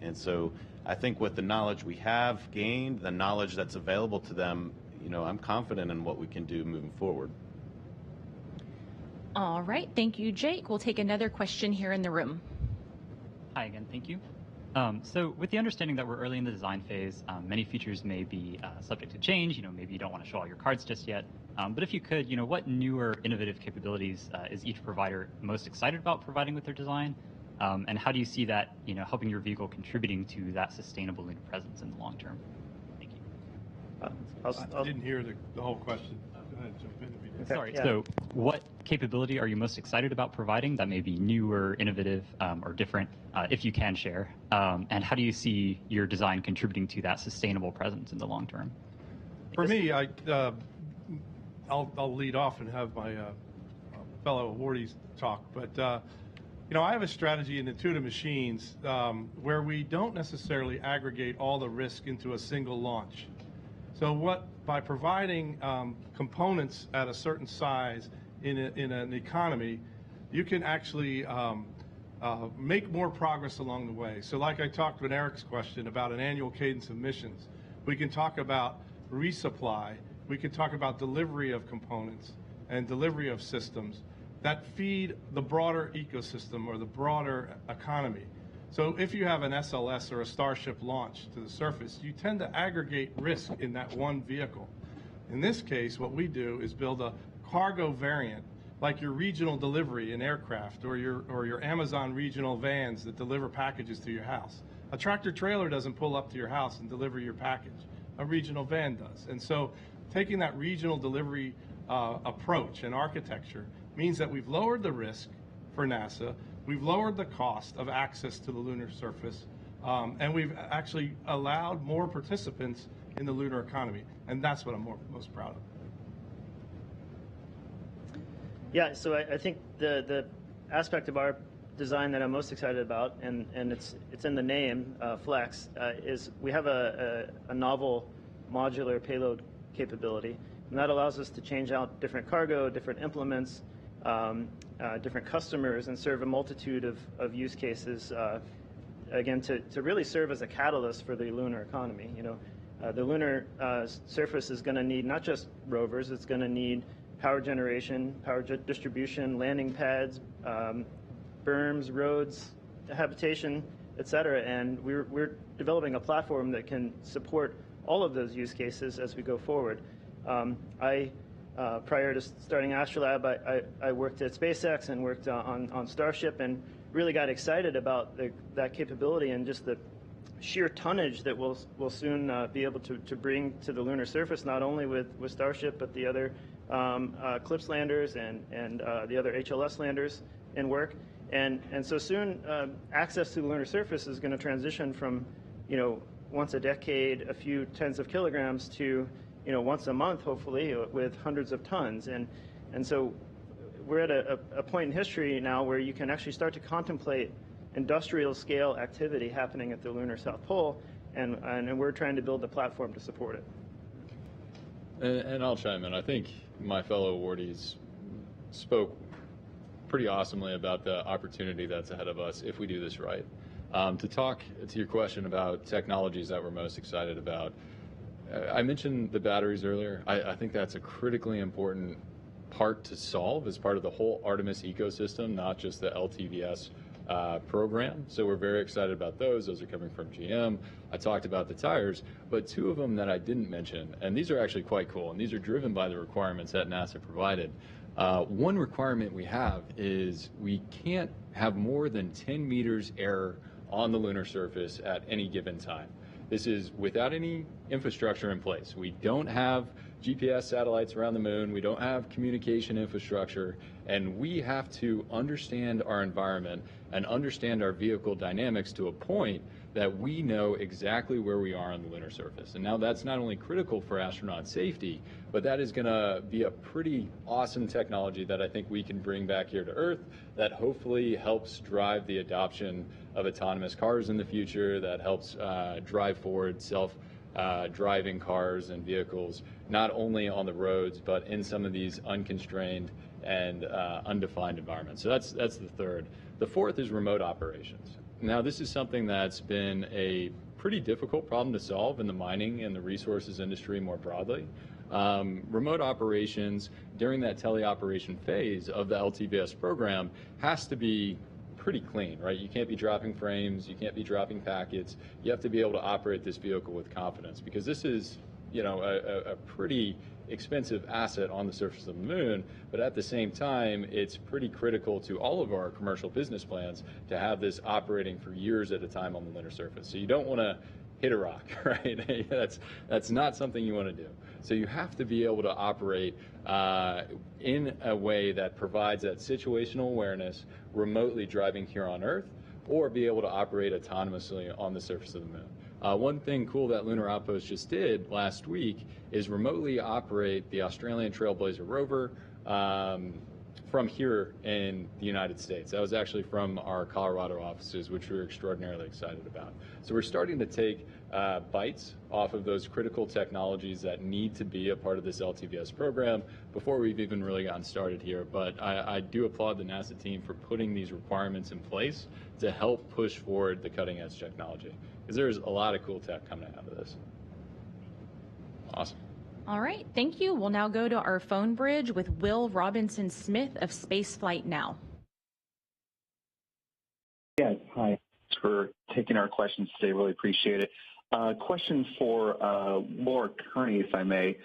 And so I think with the knowledge we have gained, the knowledge that's available to them, I'm confident in what we can do moving forward. All right, thank you, Jake. We'll take another question here in the room. Hi again, thank you. So with the understanding that we're early in the design phase, many features may be subject to change. Maybe you don't want to show all your cards just yet. But if you could, what newer innovative capabilities is each provider most excited about providing with their design? And how do you see that, helping your vehicle contributing to that sustainable lunar presence in the long term? Thank you. I didn't hear the whole question. Go ahead, jump in if you did. Sorry. Yeah. So what capability are you most excited about providing that may be new or innovative or different, if you can share? And how do you see your design contributing to that sustainable presence in the long term? For me, I'll lead off and have my fellow awardees talk. But, I have a strategy in Intuitive Machines where we don't necessarily aggregate all the risk into a single launch. So by providing components at a certain size in an economy, you can actually make more progress along the way. So like I talked with Eric's question about an annual cadence of missions, we can talk about resupply, we can talk about delivery of components and delivery of systems that feed the broader ecosystem or the broader economy. So if you have an SLS or a Starship launch to the surface, you tend to aggregate risk in that one vehicle. In this case, what we do is build a cargo variant, like your regional delivery in aircraft or your Amazon regional vans that deliver packages to your house. A tractor trailer doesn't pull up to your house and deliver your package. A regional van does. And so taking that regional delivery approach and architecture means that we've lowered the risk for NASA, we've lowered the cost of access to the lunar surface, and we've actually allowed more participants in the lunar economy. And that's what I'm most proud of. Yeah, so I think the aspect of our design that I'm most excited about, and it's in the name, Flex, is we have a novel modular payload capability, and that allows us to change out different cargo, different implements, different customers, and serve a multitude of use cases, again, to really serve as a catalyst for the lunar economy. You know, the lunar surface is going to need not just rovers, it's going to need power generation, power distribution, landing pads, berms, roads, habitation, et cetera. And we're developing a platform that can support all of those use cases as we go forward. Prior to starting Astrolab, I worked at SpaceX and worked on Starship, and really got excited about that capability and just the sheer tonnage that we'll soon be able to bring to the lunar surface, not only with Starship, but the other CLPS landers and the other HLS landers in work. And so soon, access to the lunar surface is going to transition from, once a decade, a few tens of kilograms to, once a month, hopefully, with hundreds of tons. And so we're at a point in history now where you can actually start to contemplate industrial scale activity happening at the lunar South Pole, and we're trying to build the platform to support it. And I'll chime in. I think my fellow awardees spoke pretty awesomely about the opportunity that's ahead of us if we do this right. To talk to your question about technologies that we're most excited about, I mentioned the batteries earlier. I think that's a critically important part to solve as part of the whole Artemis ecosystem, not just the LTVS program. So we're very excited about those. Those are coming from GM. I talked about the tires, but two of them that I didn't mention, and these are actually quite cool, and these are driven by the requirements that NASA provided. One requirement we have is we can't have more than 10 meters error on the lunar surface at any given time. This is without any infrastructure in place. We don't have GPS satellites around the moon. We don't have communication infrastructure, and we have to understand our environment and understand our vehicle dynamics to a point that we know exactly where we are on the lunar surface. And now that's not only critical for astronaut safety, but that is going to be a pretty awesome technology that I think we can bring back here to Earth that hopefully helps drive the adoption of autonomous cars in the future, that helps drive forward self-driving cars and vehicles, not only on the roads, but in some of these unconstrained and undefined environments. So that's the third. The fourth is remote operations. Now, this is something that's been a pretty difficult problem to solve in the mining and the resources industry more broadly. Remote operations during that teleoperation phase of the LTVS program has to be pretty clean, right? You can't be dropping frames, you can't be dropping packets. You have to be able to operate this vehicle with confidence, because this is, a pretty expensive asset on the surface of the moon, but at the same time, it's pretty critical to all of our commercial business plans to have this operating for years at a time on the lunar surface. So you don't want to hit a rock, right? That's not something you want to do. So you have to be able to operate in a way that provides that situational awareness remotely driving here on Earth, or be able to operate autonomously on the surface of the moon. One thing cool that Lunar Outpost just did last week is remotely operate the Australian Trailblazer rover from here in the United States. That was actually from our Colorado offices, which we were extraordinarily excited about. So we're starting to take bites off of those critical technologies that need to be a part of this LTVS program before we've even really gotten started here. But I do applaud the NASA team for putting these requirements in place to help push forward the cutting edge technology, because there's a lot of cool tech coming out of this. Awesome. All right, thank you. We'll now go to our phone bridge with Will Robinson Smith of Spaceflight Now. Yes, hi. Thanks for taking our questions today. Really appreciate it. Question for Laura Kearney, if I may.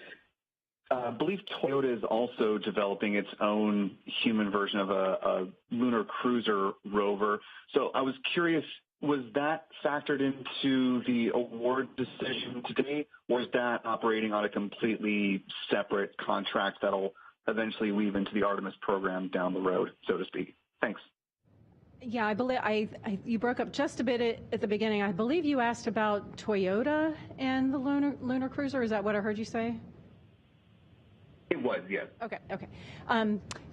I believe Toyota is also developing its own human version of a lunar cruiser rover. So I was curious Was that factored into the award decision today, or is that operating on a completely separate contract that'll eventually weave into the Artemis program down the road, so to speak? Thanks. Yeah, I believe you broke up just a bit at the beginning. I believe you asked about Toyota and the Lunar Cruiser. Is that what I heard you say? It was, yes. Okay.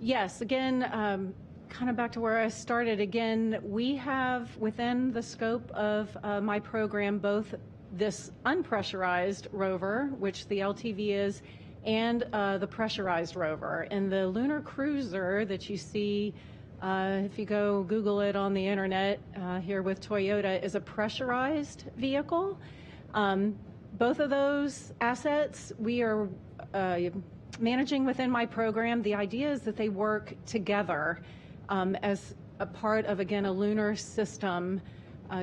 Yes, again, kind of back to where I started. Again, we have within the scope of my program both this unpressurized rover, which the LTV is, and the pressurized rover. And the Lunar Cruiser that you see, if you go Google it on the internet here with Toyota, is a pressurized vehicle. Both of those assets we are managing within my program. The idea is that they work together as a part of, again, a lunar system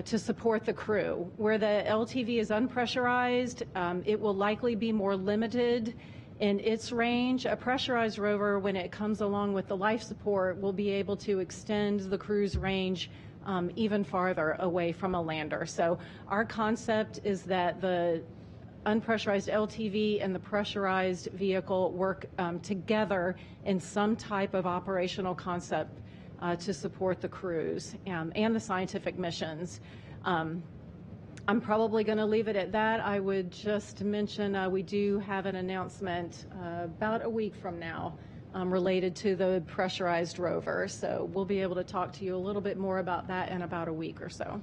to support the crew. Where the LTV is unpressurized, it will likely be more limited in its range. A pressurized rover, when it comes along with the life support, will be able to extend the crew's range even farther away from a lander. So our concept is that the unpressurized LTV and the pressurized vehicle work together in some type of operational concept to support the crews and the scientific missions. I'm probably going to leave it at that. I would just mention we do have an announcement about a week from now related to the pressurized rover. So we'll be able to talk to you a little bit more about that in about a week or so.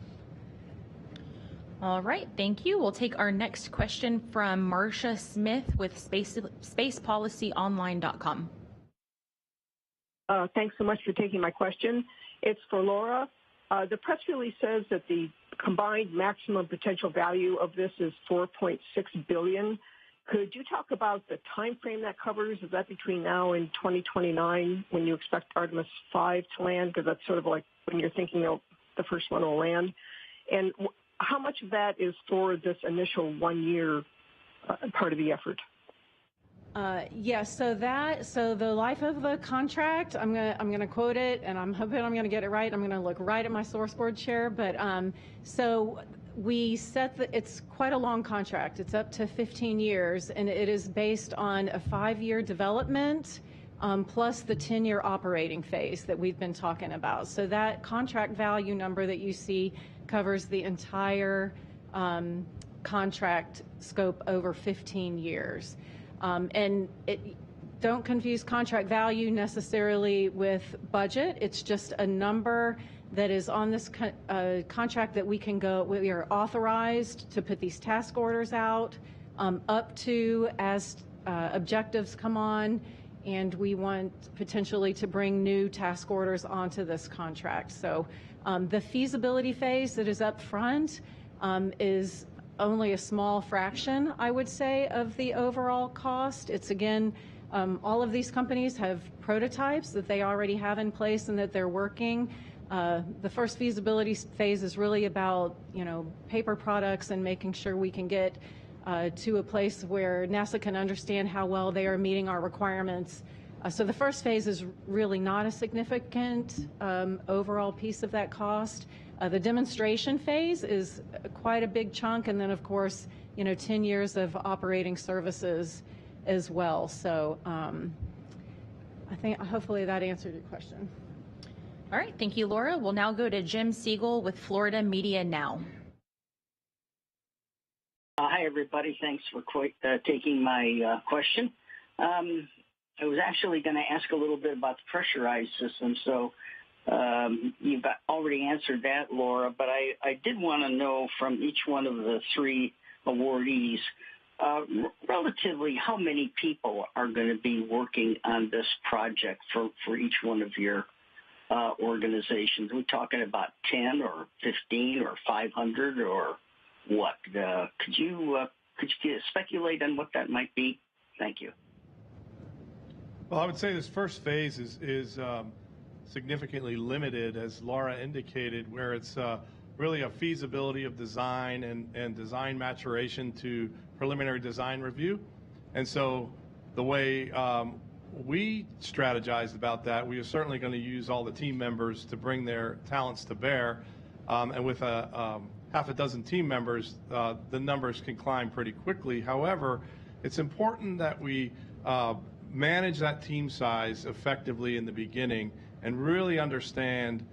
All right, thank you. We'll take our next question from Marcia Smith with spacepolicyonline.com. Thanks so much for taking my question. It's for Laura. The press release says that the combined maximum potential value of this is $4.6 billion. Could you talk about the time frame that covers? Is that between now and 2029 when you expect Artemis 5 to land? Because that's sort of like when you're thinking of the first one will land. And how much of that is for this initial 1 year part of the effort? Yes, so the life of the contract, I'm gonna quote it, and I'm hoping I'm gonna get it right. I'm gonna look right at my source board chair, but so we set it's quite a long contract. It's up to 15 years, and it is based on a 5-year development plus the 10-year operating phase that we've been talking about. So that contract value number that you see covers the entire contract scope over 15 years. And don't confuse contract value necessarily with budget. It's just a number that is on this contract that we are authorized to put these task orders out up to as objectives come on, and we want potentially to bring new task orders onto this contract. So the feasibility phase that is up front is only a small fraction, I would say, of the overall cost. It's, again, all of these companies have prototypes that they already have in place and that they're working. The first feasibility phase is really about, paper products and making sure we can get to a place where NASA can understand how well they are meeting our requirements. So the first phase is really not a significant overall piece of that cost. The demonstration phase is quite a big chunk, and then, of course, 10 years of operating services as well. So I think hopefully that answered your question. All right, thank you, Laura. We'll now go to Jim Siegel with Florida Media Now. Hi, everybody. Thanks for taking my question. I was actually going to ask a little bit about the pressurized system, so you've already answered that, Laura, but I did want to know from each one of the three awardees, relatively how many people are going to be working on this project for each one of your organizations? Are we talking about 10 or 15 or 500 or what? Could you speculate on what that might be? Thank you. Well, I would say this first phase is significantly limited, as Laura indicated, where it's really a feasibility of design and design maturation to preliminary design review. And so the way we strategized about that, we are certainly going to use all the team members to bring their talents to bear. And with half a dozen team members, the numbers can climb pretty quickly. However, it's important that we manage that team size effectively in the beginning and really understand,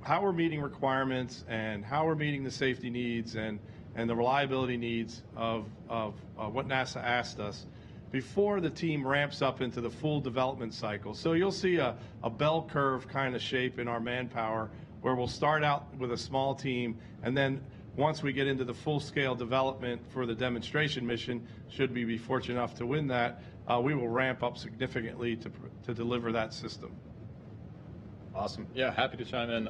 how we're meeting requirements and how we're meeting the safety needs and the reliability needs of what NASA asked us before the team ramps up into the full development cycle. So you'll see a bell curve kind of shape in our manpower where we'll start out with a small team, and then once we get into the full-scale development for the demonstration mission, should we be fortunate enough to win that, we will ramp up significantly to deliver that system. Awesome. Yeah, happy to chime in.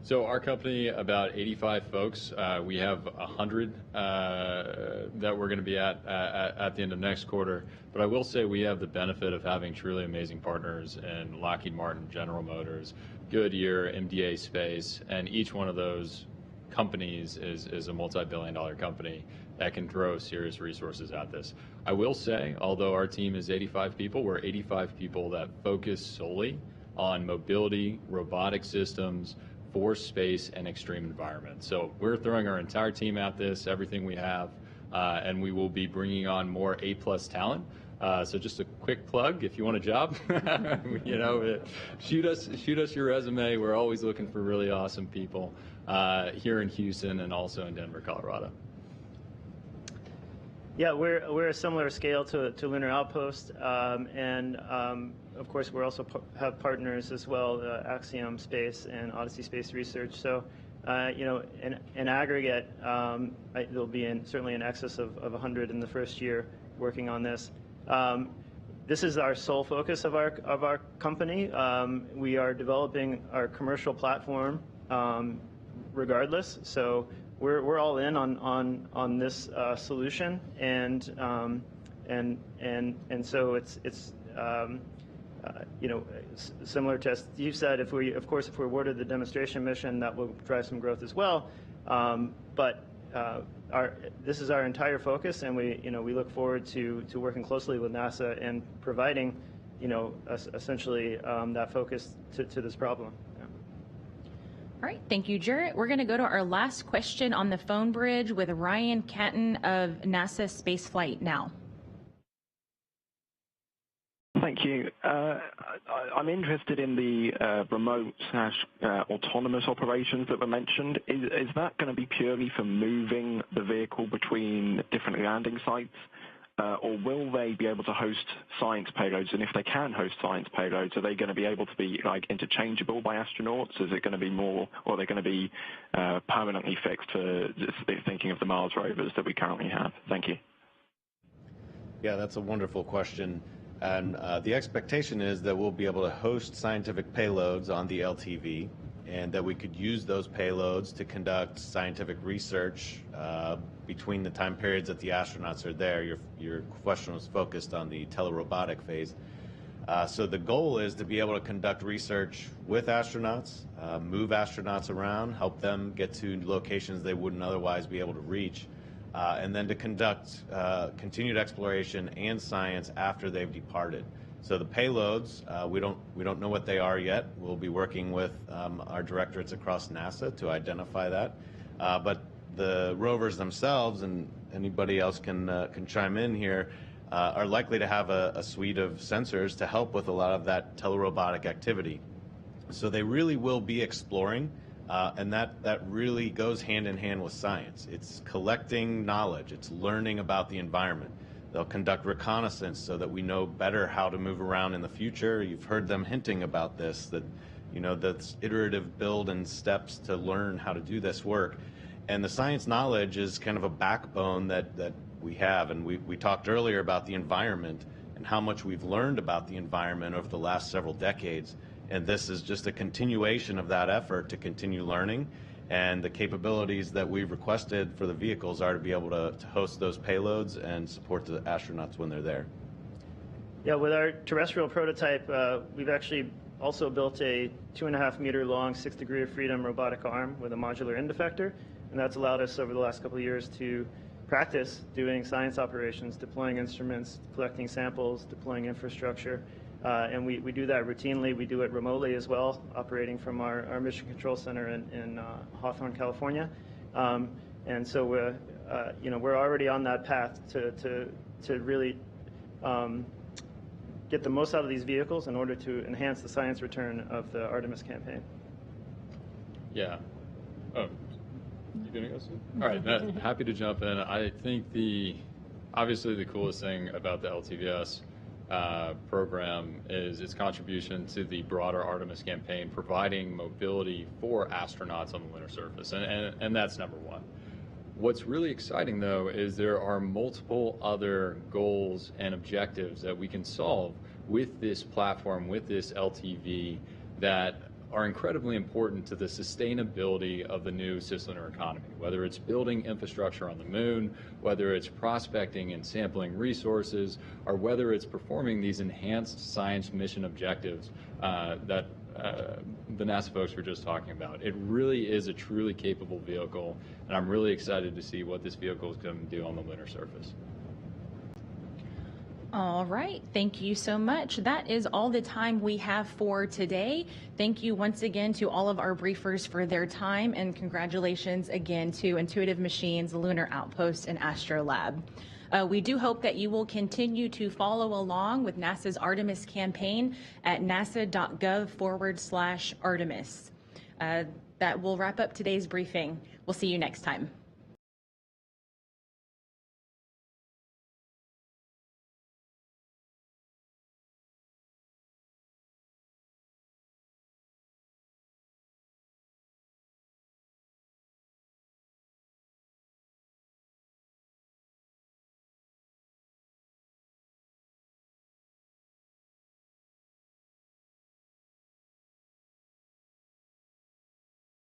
So our company, about 85 folks. We have 100 that we're going to be at the end of next quarter. But I will say we have the benefit of having truly amazing partners in Lockheed Martin, General Motors, Goodyear, MDA Space, and each one of those companies is a multi-billion-dollar company that can throw serious resources at this. I will say, although our team is 85 people, we're 85 people that focus solely on mobility, robotic systems, for space and extreme environments. So we're throwing our entire team at this, everything we have, and we will be bringing on more A+ talent. So just a quick plug, if you want a job, shoot us your resume. We're always looking for really awesome people here in Houston and also in Denver, Colorado. Yeah, we're a similar scale to Lunar Outpost, and of course we also have partners as well, Axiom Space and Odyssey Space Research. So, in aggregate, there'll be certainly in excess of 100 in the first year working on this. This is our sole focus of our company. We are developing our commercial platform regardless. So we're all in on this solution, and so it's similar to as you said. If we're awarded the demonstration mission, that will drive some growth as well. But this is our entire focus, and we look forward to working closely with NASA and providing essentially that focus to this problem. All right, thank you, Jarrett. We're going to go to our last question on the phone bridge with Ryan Catton of NASA Spaceflight Now. Thank you. I'm interested in the remote/autonomous operations that were mentioned. Is that going to be purely for moving the vehicle between different landing sites? Or will they be able to host science payloads? And if they can host science payloads, are they going to be able to be interchangeable by astronauts? Is it going to be more, or are they going to be permanently fixed for just thinking of the Mars rovers that we currently have? Thank you. Yeah, that's a wonderful question. And the expectation is that we'll be able to host scientific payloads on the LTV, and that we could use those payloads to conduct scientific research between the time periods that the astronauts are there. Your question was focused on the telerobotic phase. So the goal is to be able to conduct research with astronauts, move astronauts around, help them get to locations they wouldn't otherwise be able to reach, and then to conduct continued exploration and science after they've departed. So the payloads, we don't know what they are yet. We'll be working with our directorates across NASA to identify that. But the rovers themselves, and anybody else can chime in here, are likely to have a suite of sensors to help with a lot of that telerobotic activity. So they really will be exploring, and that really goes hand in hand with science. It's collecting knowledge. It's learning about the environment. They'll conduct reconnaissance so that we know better how to move around in the future. You've heard them hinting about this, that that's iterative build and steps to learn how to do this work. And the science knowledge is kind of a backbone that we have. And we talked earlier about the environment and how much we've learned about the environment over the last several decades. And this is just a continuation of that effort to continue learning. And the capabilities that we've requested for the vehicles are to be able to host those payloads and support the astronauts when they're there. Yeah, with our terrestrial prototype, we've actually also built a 2.5 meter long 6 degree of freedom robotic arm with a modular end effector. And that's allowed us over the last couple of years to practice doing science operations, deploying instruments, collecting samples, deploying infrastructure. And we do that routinely. We do it remotely as well, operating from our Mission Control Center in Hawthorne, California. And so we're already on that path to really get the most out of these vehicles in order to enhance the science return of the Artemis campaign. Yeah. Oh, you gonna go soon? All right, happy to jump in. I think obviously the coolest thing about the LTVS program is its contribution to the broader Artemis campaign, providing mobility for astronauts on the lunar surface, and that's number one. What's really exciting, though, is there are multiple other goals and objectives that we can solve with this platform, with this LTV, that are incredibly important to the sustainability of the new cislunar economy, whether it's building infrastructure on the moon, whether it's prospecting and sampling resources, or whether it's performing these enhanced science mission objectives that the NASA folks were just talking about. It really is a truly capable vehicle, and I'm really excited to see what this vehicle is going to do on the lunar surface. All right, thank you so much. That is all the time we have for today. Thank you once again to all of our briefers for their time, and congratulations again to Intuitive Machines, Lunar Outpost, and Astrolab. We do hope that you will continue to follow along with NASA's Artemis campaign at nasa.gov/Artemis. That will wrap up today's briefing. We'll see you next time.